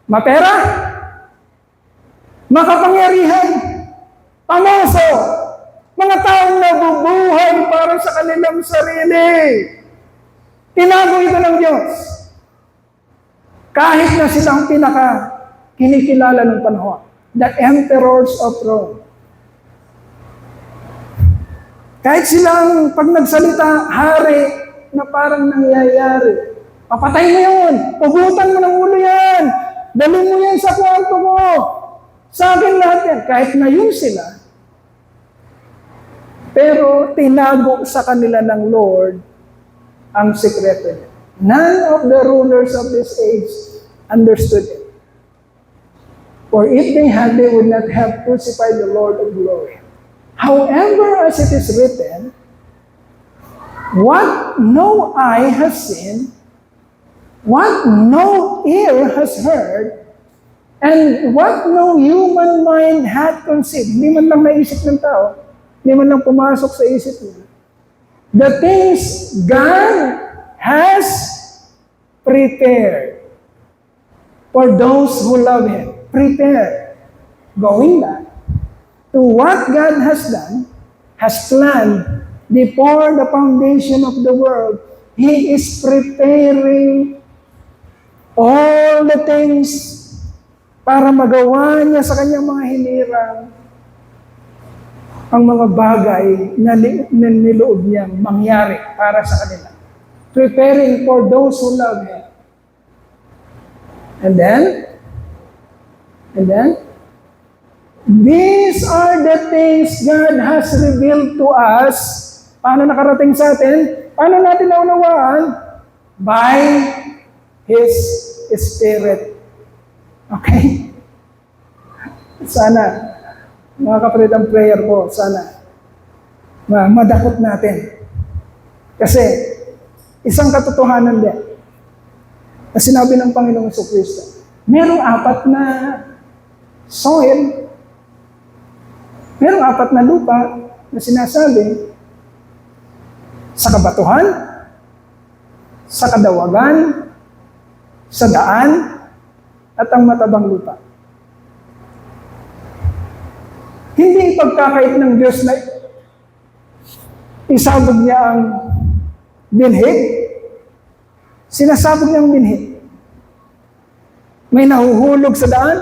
mapera, makapangyarihan, pamoso, mga taong nabubuhay para sa kanilang sarili. Tinago ito ng Diyos. Kahit na silang kinikilala ng panahon, the emperors of Rome. Kahit silang pag nagsalita, hari na parang nangyayari, papatay mo yun, pugutan mo ng ulo yan, dali mo yan sa kwarto mo, sa akin lahat yan. Kahit na yun sila, pero tinago sa kanila ng Lord ang sekreto. None of the rulers of this age understood it. For if they had, they would not have crucified the Lord of glory. However, as it is written, what no eye has seen, what no ear has heard, and what no human mind had conceived. Hindi man lang naisip ng tao, hindi man lang pumasok sa isip niya. The things God has prepared for those who love Him. Prepared. Going back to what God has done, has planned before the foundation of the world. He is preparing all the things para magawa niya sa kanyang mga hinirang ang mga bagay na niloob niyang mangyari para sa kanila. Preparing for those who love Him. And then, these are the things God has revealed to us. Paano nakarating sa atin? Paano natin naunawaan? By His Spirit. Okay? Sana, mga kapatid, ang prayer ko, sana, madakot natin. Kasi, isang katotohanan din, na sinabi ng Panginoong Kristo, merong 4 na soil, merong 4 na lupa na sinasabi, sa kabatuhan, sa kadawagan, sa daan, at ang matabang lupa. Hindi ipagkakait ng Diyos na isabog niya ang binhi. Sinasabog niya ang binhi. May nahuhulog sa daan,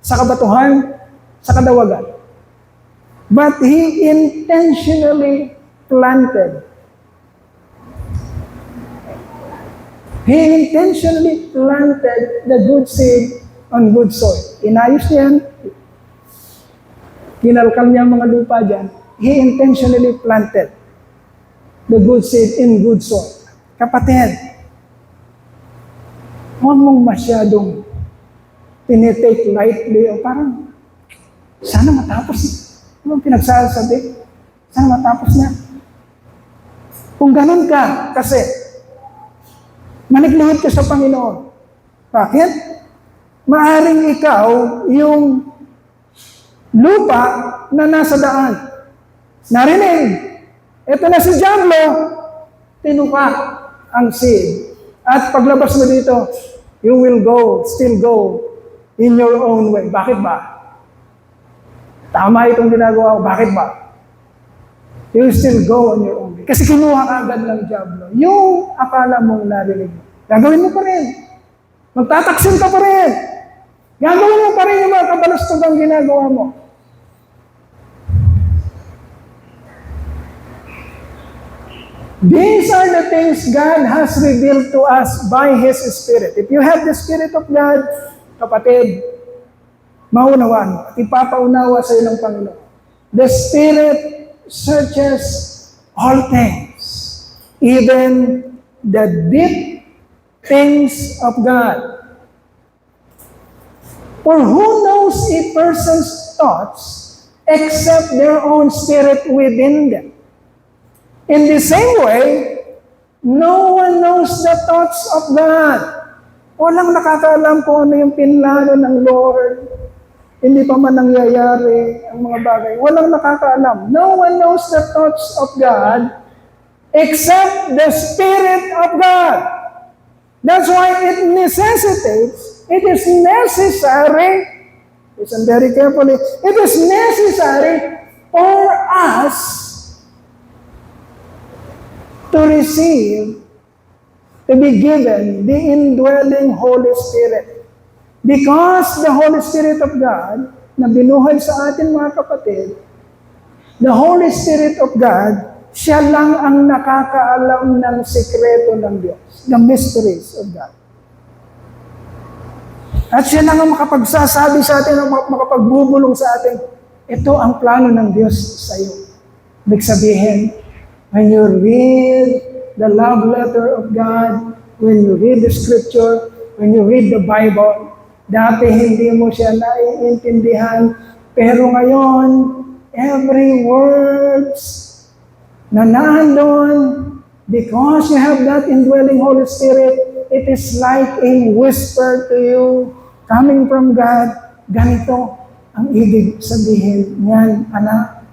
sa kabatuhan, sa kadawagan. But He intentionally planted. He intentionally planted the good seed on good soil. Inayos niyan, kinalkal niya ang mga lupa dyan. He intentionally planted the good seed in good soil. Kapatid, huwag mong masyadong tinitake lightly o parang, sana matapos na. Ano ang pinagsasabi? Sana matapos na. Kung ganun ka, kasi, maniglihit ka sa Panginoon. Bakit? Maaring ikaw yung lupa na nasa daan. Narinig. Ito na si Diablo. Tinuka ang seed. At paglabas mo dito, you will still go in your own way. Bakit ba? Tama itong ginagawa ko. Bakit ba? You will still go on your own way. Kasi kinuha ka agad ng Diablo. Yung akala mong narinig mo. Gagawin mo pa rin. Magtataksin ka pa rin. Gagawin mo pa rin yung mga kabalastugang ginagawa mo. These are the things God has revealed to us by His Spirit. If you have the Spirit of God, kapatid, maunawaan mo at ipapaunawa sa iyo ng Panginoon. The Spirit searches all things, even the deep things of God. For who knows a person's thoughts except their own spirit within them? In the same way, no one knows the thoughts of God. Walang nakakaalam kung ano yung pinlano ng Lord. Hindi pa man nangyayari ang mga bagay. Walang nakakaalam. No one knows the thoughts of God except the Spirit of God. That's why it is necessary listen very carefully, it is necessary for us to receive, to be given the indwelling Holy Spirit. Because the Holy Spirit of God, na binuhay sa atin mga kapatid, the Holy Spirit of God, siya lang ang nakakaalam ng sikreto ng Diyos, the mysteries of God. At siya lang ang makapagsasabi sa atin, makapagbubulong sa atin, ito ang plano ng Diyos sa iyo. Ibig sabihin, when you read the love letter of God, when you read the scripture, when you read the Bible, dati hindi mo siya naiintindihan, pero ngayon, every words na nandun, because you have that indwelling Holy Spirit, it is like a whisper to you, coming from God, ganito ang ibig sabihin niyan, anak.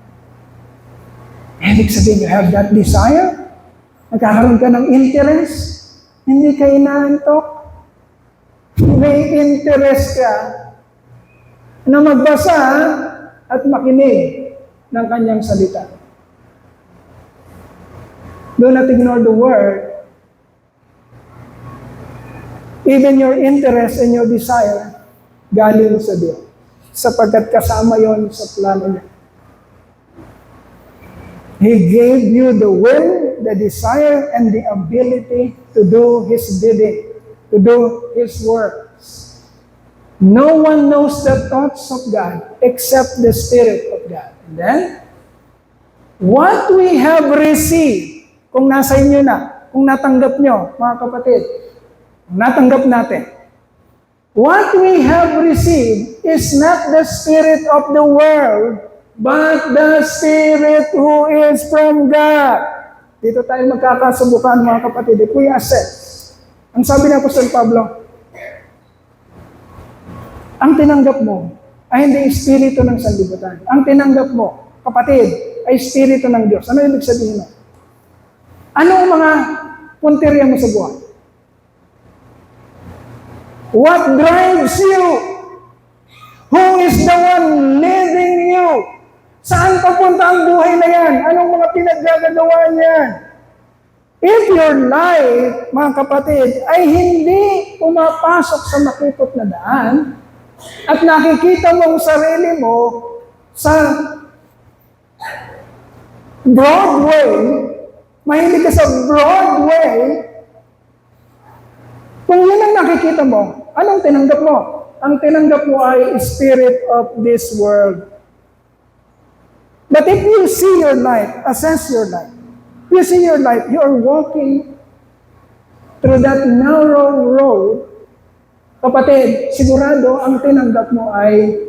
Ibig sabihin, you have that desire, nagkakaroon ka ng interest, hindi ka inaantok, may interest ka na magbasa at makinig ng kanyang salita. Do not ignore the word. Even your interest and your desire, galing sa Diyos. Sapagkat kasama yon sa plano niya. He gave you the will, the desire, and the ability to do His bidding, to do His works. No one knows the thoughts of God except the Spirit of God. And then, what we have received, kung nasa inyo na, kung natanggap nyo, mga kapatid, natanggap natin. What we have received is not the spirit of the world, but the Spirit who is from God. Dito tayo magkakasubukan, mga kapatid. If we assess, ang sabi ni Apostol Pablo, ang tinanggap mo ay hindi espiritu ng sanlibutan. Ang tinanggap mo, kapatid, ay espiritu ng Diyos. Ano ibig sabihin mo? Anong mga punteriya mo sa buhay? What drives you? Who is the one leading you? Saan papunta ang buhay na yan? Anong mga pinaggagawa niyan? If your life, mga kapatid, ay hindi pumapasok sa makipot na daan, at nakikita mo ang sarili mo sa Broadway, mahilig ka sa Broadway, kung yun ang nakikita mo, anong tinanggap mo? Ang tinanggap mo ay spirit of this world. But if you see your life, assess your life, you see your life, you are walking through that narrow road, kapatid, sigurado ang tinanggap mo ay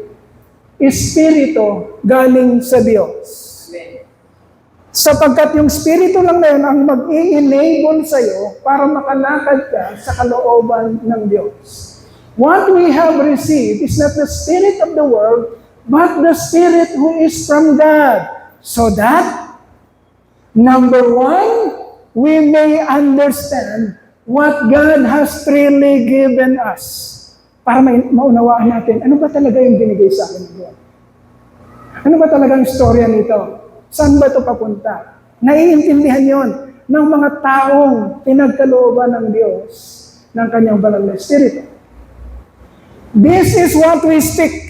espiritu galing sa Diyos. Sapagkat yung spirito lang na yun ang mag-i-enable sa'yo para makalakad ka sa kalooban ng Diyos. What we have received is not the spirit of the world, but the Spirit who is from God. So that, number one, we may understand what God has freely given us. Para maunawaan natin, ano ba talaga yung binigay sa akin ng Diyos? Ano ba talagang istorya nito? Saan ba ito papunta? Naiintindihan yon ng mga taong pinagkalooban ng Diyos ng kanyang banal na Espiritu. This is what we speak.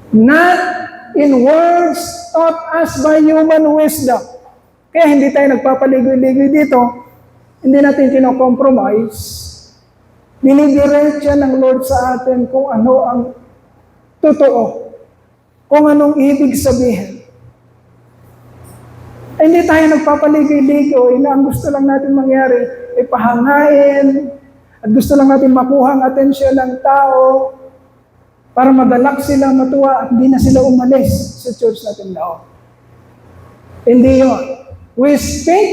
Not in words taught us by human wisdom. Kaya hindi tayo nagpapaligoy-ligoy dito. Hindi natin kino-compromise. Dinidiretsa ng Lord sa atin kung ano ang totoo. Kung anong ibig sabihin. Hindi tayo nagpapaligoy-ligoy na ang gusto lang natin mangyari ay pahangain at gusto lang natin makuha ang atensyon ng tao para madalak sila, matuwa at hindi na sila umalis sa church natin daw. Hindi yun. We speak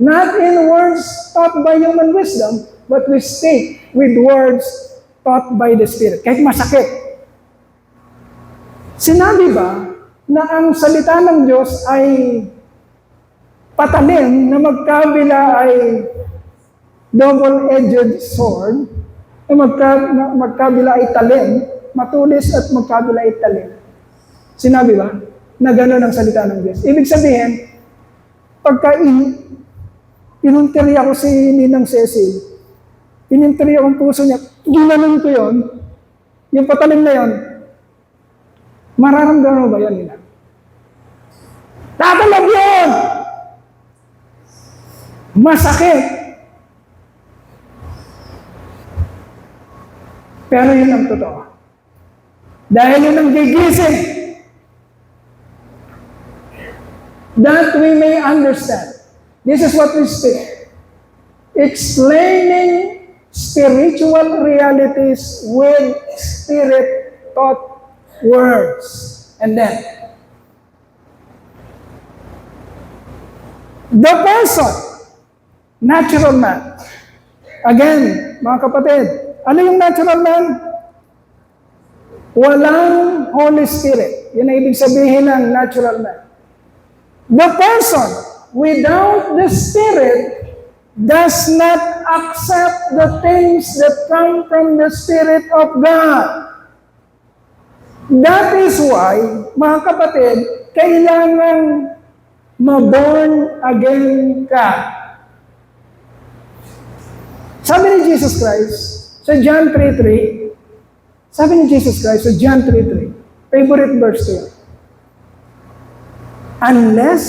not in words taught by human wisdom, but we speak with words taught by the Spirit. Kahit masakit. Sinabi ba na ang salita ng Diyos ay patalim na magkabila ay double-edged sword, na magkabila ay talim, matulis at magkabilait talim. Sinabi ba? Na gano'n ang salita ng Diyos. Ibig sabihin, pagka inunterya ko si Ninang Cecil, inunterya kong puso niya, ginanon ko yun, yung patalim na yun, mararamdaman mo ba yun, Ninang? Tatalab yun! Masakit! Pero yun ang totoo. Dahil yun ang gigising. That we may understand. This is what we speak. Explaining spiritual realities with spirit-taught words. And then, the person, natural man. Again, mga kapatid, ano yung natural man? Walang Holy Spirit. Yun ang ibig sabihin ng natural man. The person without the Spirit does not accept the things that come from the Spirit of God. That is why, mga kapatid, kailangan ma-born again ka. Sabi ni Jesus Christ sa John 3:3, favorite verse ko yun. Unless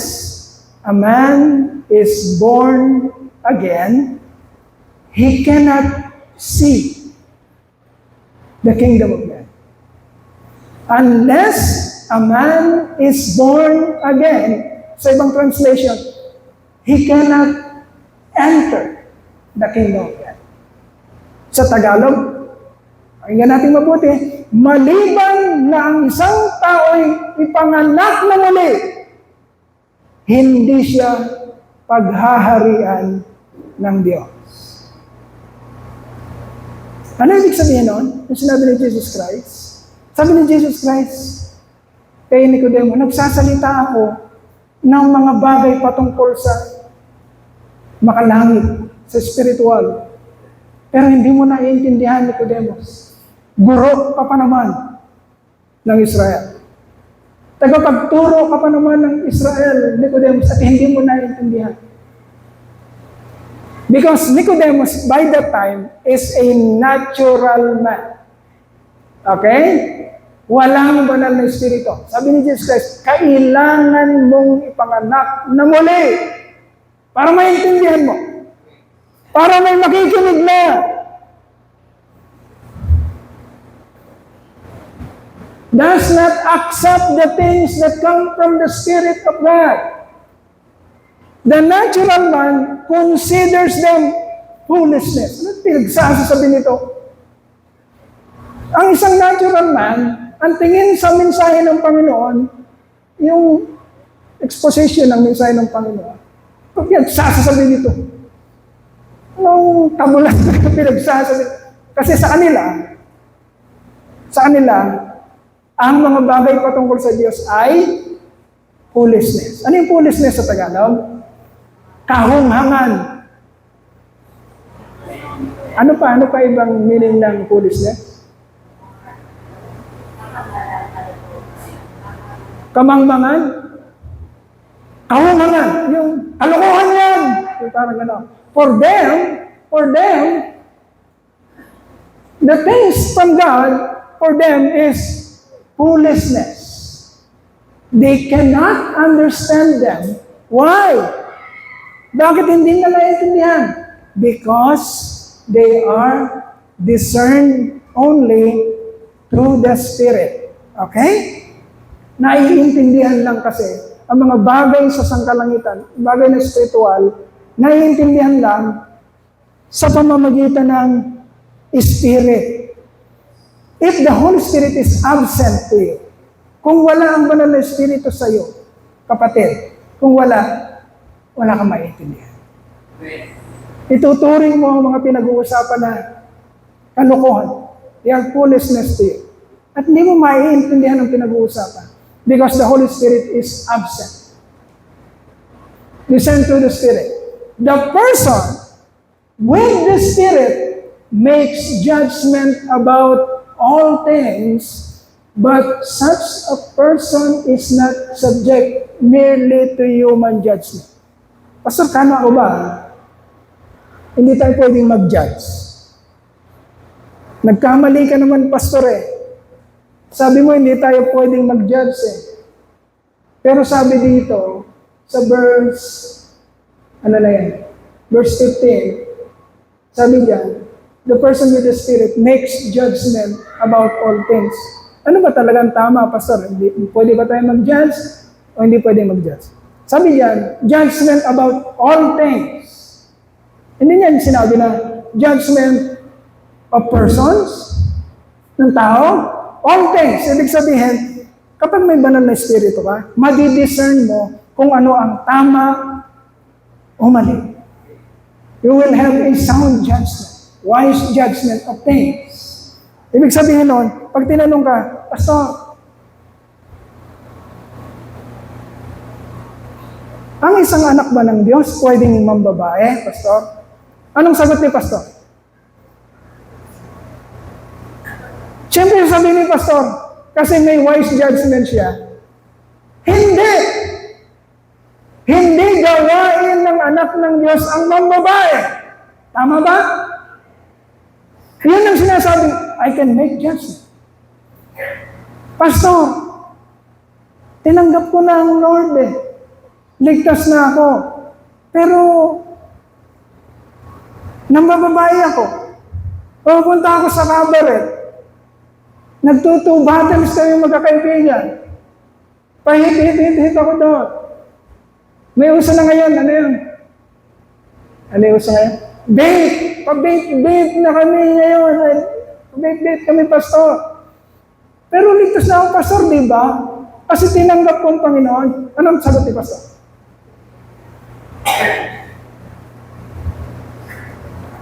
a man is born again, he cannot see the kingdom of God. Unless a man is born again, sa ibang translation, he cannot enter the kingdom of God. Sa Tagalog, pakinggan natin mabuti, maliban na ang isang tao'y ipanganak na muli, hindi siya paghaharian ng Diyos. Ano ibig sabihin nun? Yung sinabi ni Jesus Christ? Sabi ni Jesus Christ, kay Nicodemo, nagsasalita ako ng mga bagay patungkol sa makalangit, sa spiritual. Pero hindi mo naiintindihan, Nicodemos. Guro ka pa naman ng Israel. Tagapagturo ka pa naman ng Israel, Nicodemus, at hindi mo naiintindihan. Because Nicodemus, by that time, is a natural man. Okay? Walang banal na espiritu. Sabi ni Jesus Christ, kailangan mong ipanganak na muli para maintindihan mo. Para may makikinig na. Does not accept the things that come from the Spirit of God. The natural man considers them foolishness. Ano pinagsasasabi nito? Ang isang natural man, ang tingin sa mensahe ng Panginoon, yung exposition ng mensahe ng Panginoon, pag pinagsasasabi nito, anong tabulan na pinagsasabi? Kasi sa kanila, ang mga bagay patungkol sa Diyos ay foolishness. Ano yung foolishness sa Tagalog? Kahunghangan. Ano pa ibang meaning ng foolishness? Kamangmangan? Kahunghangan. Yung kalokohan yan. Yung parang gano'n. For them, the things from God, for them is foolishness. They cannot understand them. Why? Bakit hindi na naiintindihan? Because they are discerned only through the Spirit. Okay? Naiintindihan lang kasi ang mga bagay sa sangkalangitan, bagay na spiritual, naiintindihan lang sa pamamagitan ng Spirit. If the Holy Spirit is absent to you, kung wala ang banal na Espiritu sa iyo, kapatid, kung wala kang maiintindihan. Ituturing mo ang mga pinag-uusapan na kalokohan. They are foolishness to you. At hindi mo maiintindihan ang pinag-uusapan because the Holy Spirit is absent. Listen to the Spirit. The person with the Spirit makes judgment about all things, but such a person is not subject merely to human judgment. Pastor, kano ako ba? Hindi tayo pwedeng mag-judge. Nagkamali ka naman, Pastor eh. Sabi mo, hindi tayo pwedeng mag-judge eh. Pero sabi dito, sa verse, verse 15, sabi diyan, the person with the Spirit makes judgment about all things. Ano ba talagang tama, Pastor? Pwede ba tayo mag-judge o hindi pwede mag-judge? Sabi diyan, judgment about all things. Hindi niyan sinabi na judgment of persons, ng tao, all things. Ibig sabihin, kapag may banal na espiritu ka, madidiscern mo kung ano ang tama o mali. You will have a sound judgment, wise judgment of things. Ibig sabihin nun, pag tinanong ka, Pastor, ang isang anak ba ng Diyos pwedeng mambabae, Pastor? Anong sagot ni Pastor? Siyempre sabi ni Pastor, kasi may wise judgment siya. Hindi! Hindi gawain ng anak ng Diyos ang mambabae. Tama ba? Yun ang sinasabi, I can make judgment. Pastor, tinanggap ko na ang Lord eh. Ligtas na ako. Pero, nambababae ako. Pupunta ako sa cabaret. Nagtutubatan kami magkakaibigan. Pahit-hit ako doon. May uso na ngayon. Ano yun? Ano yung uso ngayon? Bait! Pa-bait na kami ngayon. Pa-bait kami, Pastor. Pero ligtas na ako, Pastor, di ba? Kasi tinanggap ko ang Panginoon. Anong sagot ni Pastor?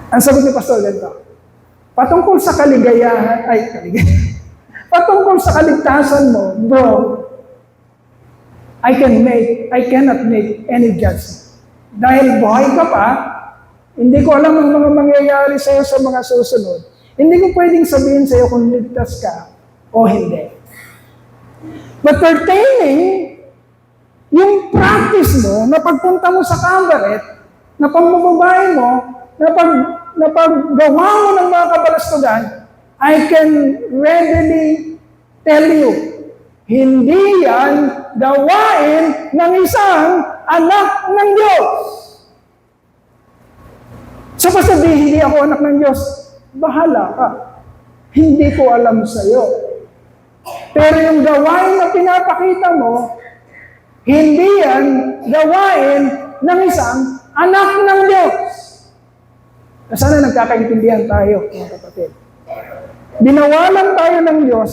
Ang sagot ni Pastor ganito. Patungkol sa patungkol sa kaligtasan mo, bro, I cannot make any judgment. Dahil buhay ka pa, hindi ko alam ang mga mangyayari sa iyo sa mga susunod. Hindi ko pwedeng sabihin sa iyo kung ligtas ka o hindi. But pertaining, yung practice mo, na pagpunta mo sa cabaret, na pambababae mo, na paggawa mo ng mga kabalastugan, I can readily tell you, hindi yan gawain ng isang anak ng Diyos. So pasabi, hindi ako anak ng Diyos, bahala ka. Hindi ko alam sa iyo. Pero yung gawain na pinapakita mo, hindi yan gawain ng isang anak ng Diyos. Sana nagkakaintindihan tayo, mga kapatid. Binawalan tayo ng Diyos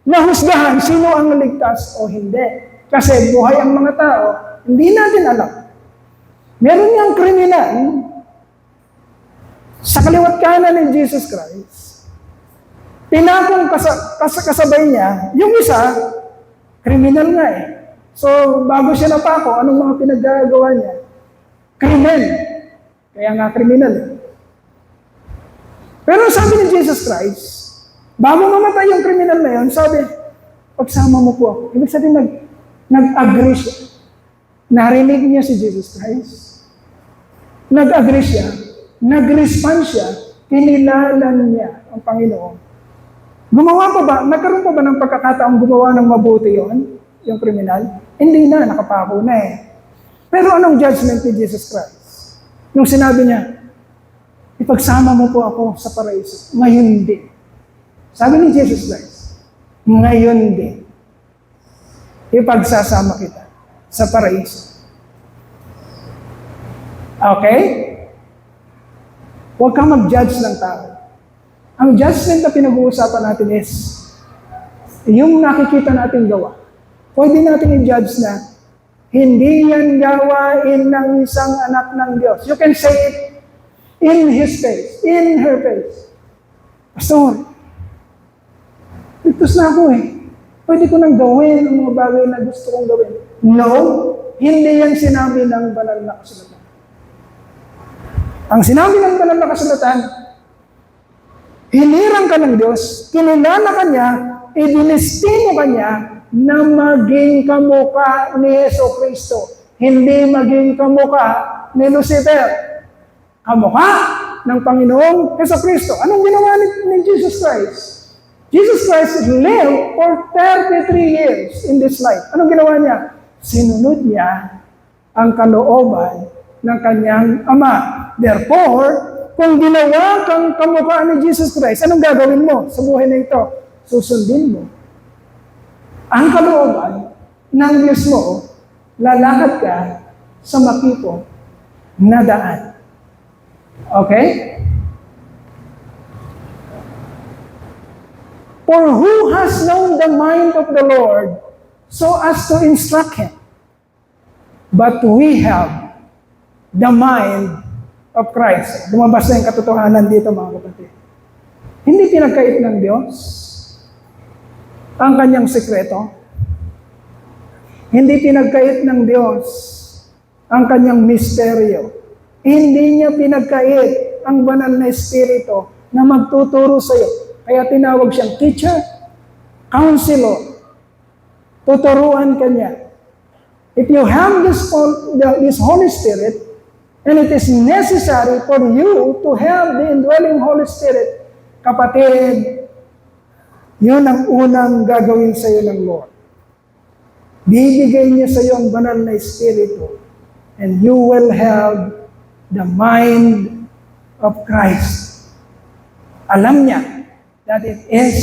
na husgahan sino ang ligtas o hindi. Kasi buhay ang mga tao, hindi natin alam. Meron niyang kriminal sa kaliwat kanan ni Jesus Christ. Tinapong kasabay niya, yung isa, kriminal nga eh. So, bago siya napako, anong mga pinaggagawa niya? Krimen. Kaya nga kriminal eh. Pero sabi ni Jesus Christ, bago mamatay yung kriminal na yun, sabi, pagsama mo po ako. Ibig sabihin, nag-agree siya. Narinig niya si Jesus Christ. Nag-agree siya. Nag-respond siya. Kinilala niya ang Panginoon. Gumawa pa ba? Nagkaroon pa ba ng pagkakataong gumawa ng mabuti yon, yung kriminal? Hindi na, nakapako na eh. Pero anong judgment ni Jesus Christ? Nung sinabi niya, ipagsama mo po ako sa paraiso. Ngayon din. Sabi ni Jesus Christ, ngayon din. Ipagsasama kita sa paraiso. Okay? Huwag kang mag-judge ng tao. Ang judgment na pinag-uusapan natin is, yung nakikita natin gawa. Pwede natin i-judge na, hindi yan gawain ng isang anak ng Diyos. You can say it in his face, in her face. Pastor, ligtas na ako eh. Pwede ko nang gawin ang mga bagay na gusto kong gawin. No, hindi yan sinabi ng banal na kasulatan. Ang sinabi ng banal na kasulatan, Hinirang ka ng Diyos, kinilala ka niya, idinestino ka niya na maging kamukha ni Yeso Kristo. Hindi maging kamukha ni Lucifer. Kamukha ng Panginoong Yeso Kristo. Anong ginawa ni Jesus Christ? Jesus Christ lived for 33 years in this life. Anong ginawa niya? Sinunod niya ang kalooban ng kanyang Ama. Therefore, kung ginawa kang kamukha ni Jesus Christ, anong gagawin mo sa buhay na ito? Susundin mo ang kalooban ng Diyos mo, lalakad ka sa makipot na daan. Okay? For who has known the mind of the Lord so as to instruct him? But we have the mind of Christ. Lumabas na yung katotohanan dito, mga kapatid. Hindi pinagkait ng Diyos ang kanyang sekreto. Hindi pinagkait ng Diyos ang kanyang misteryo. Hindi niya pinagkait ang banal na espiritu na magtuturo sa iyo. Kaya tinawag siyang teacher, counselor. Tuturuan ka niya. If you have this Holy Spirit, and it is necessary for you to have the indwelling Holy Spirit, kapatid, yun ang unang gagawin sa iyo ng Lord. Bibigay niya sa iyo ang banal na Espiritu, and you will have the mind of Christ. Alam niya that it is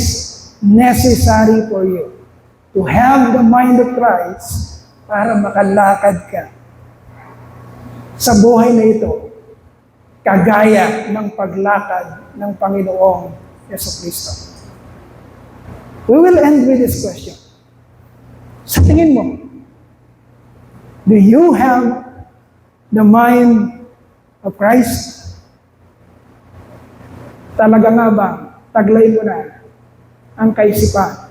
necessary for you to have the mind of Christ para makalakad ka sa buhay na ito, kagaya ng paglakad ng Panginoong Jesucristo. We will end with this question. Sa tingin mo, do you have the mind of Christ? Talaga nga ba, taglay mo na ang kaisipan,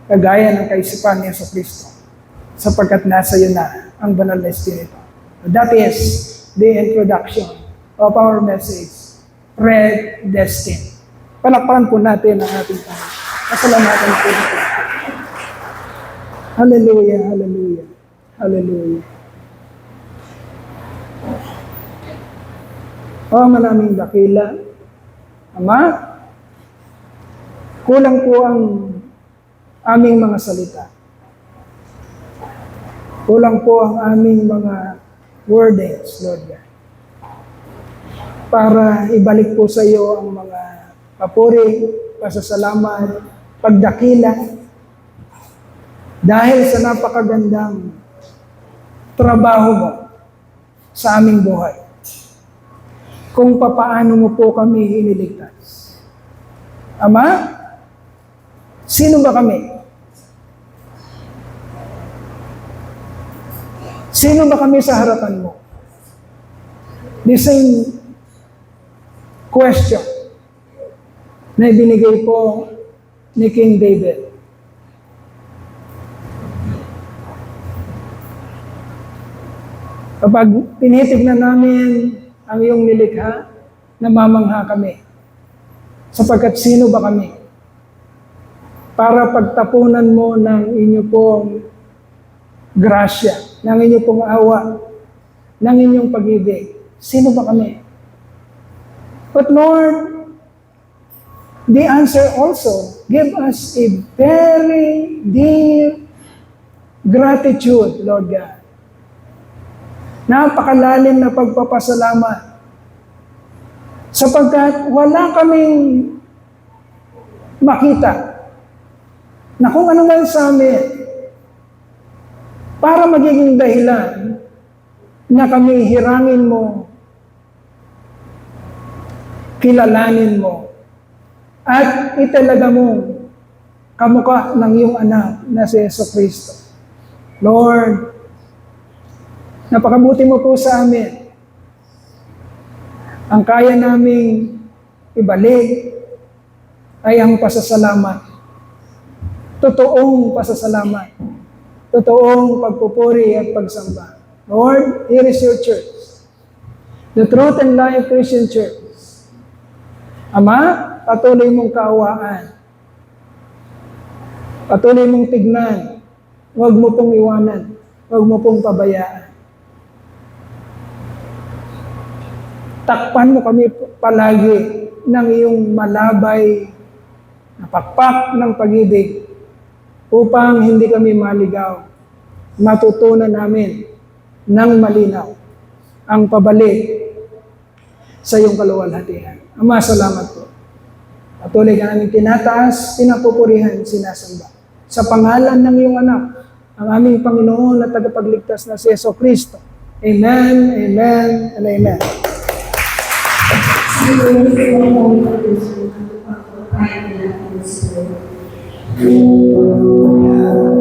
kagaya ng kaisipan ni Jesucristo, sapagkat nasa iyo na ang banal na Espiritu. That is the introduction of our message, Predestined. Palakpakan po natin ang ating Panginoon. Pasalamatan po natin. Hallelujah, hallelujah, hallelujah. O maraming dakila, Ama, kulang po ang aming mga salita. Kulang po ang aming mga wordings, Lord God, para ibalik po sa iyo ang mga papuri, pasasalamat, pagdakila, dahil sa napakagandang trabaho mo sa aming buhay. Kung papaano mo po kami iniligtas. Ama, sino ba kami? Sino ba kami sa harapan mo? The same question na ibinigay po ni King David. Kapag tinitignan namin ang iyong nilikha, namamangha kami. Sapagkat sino ba kami? Para pagtapunan mo ng inyo pong grasya, ng inyo pong awa, ng inyong pag-ibig. Sino ba kami? But Lord, the answer also give us a very deep gratitude, Lord God. Napakalalim na pagpapasalamat. Sapagkat wala kaming makita na kung ano man sa amin para magiging dahilan na kami hirangin mo, kilalanin mo, at italaga mo kamukha ng iyong anak na si Jesucristo. Lord, napakabuti mo po sa amin. Ang kaya naming ibalik ay ang pasasalamat. Totoong pasasalamat. Totoong pagpupuri at pagsamba. Lord, here is your church. The Truth and Life Christian Church. Ama, patuloy mong kaawaan. Patuloy mong tignan. Huwag mo pong iwanan. Huwag mo pong pabayaan. Takpan mo kami palagi ng iyong malabay na pakpak ng pag-ibig upang hindi kami maligaw. Matutunan namin ng malinaw ang pabalik sa iyong kaluwalhatian. Ama, salamat po. Patuloy ka namin tinataas, pinapupurihan, sinasamba. Sa pangalan ng iyong anak, ang aming Panginoon at tagapagligtas na si Jesucristo. Amen, amen, and amen. Thank you.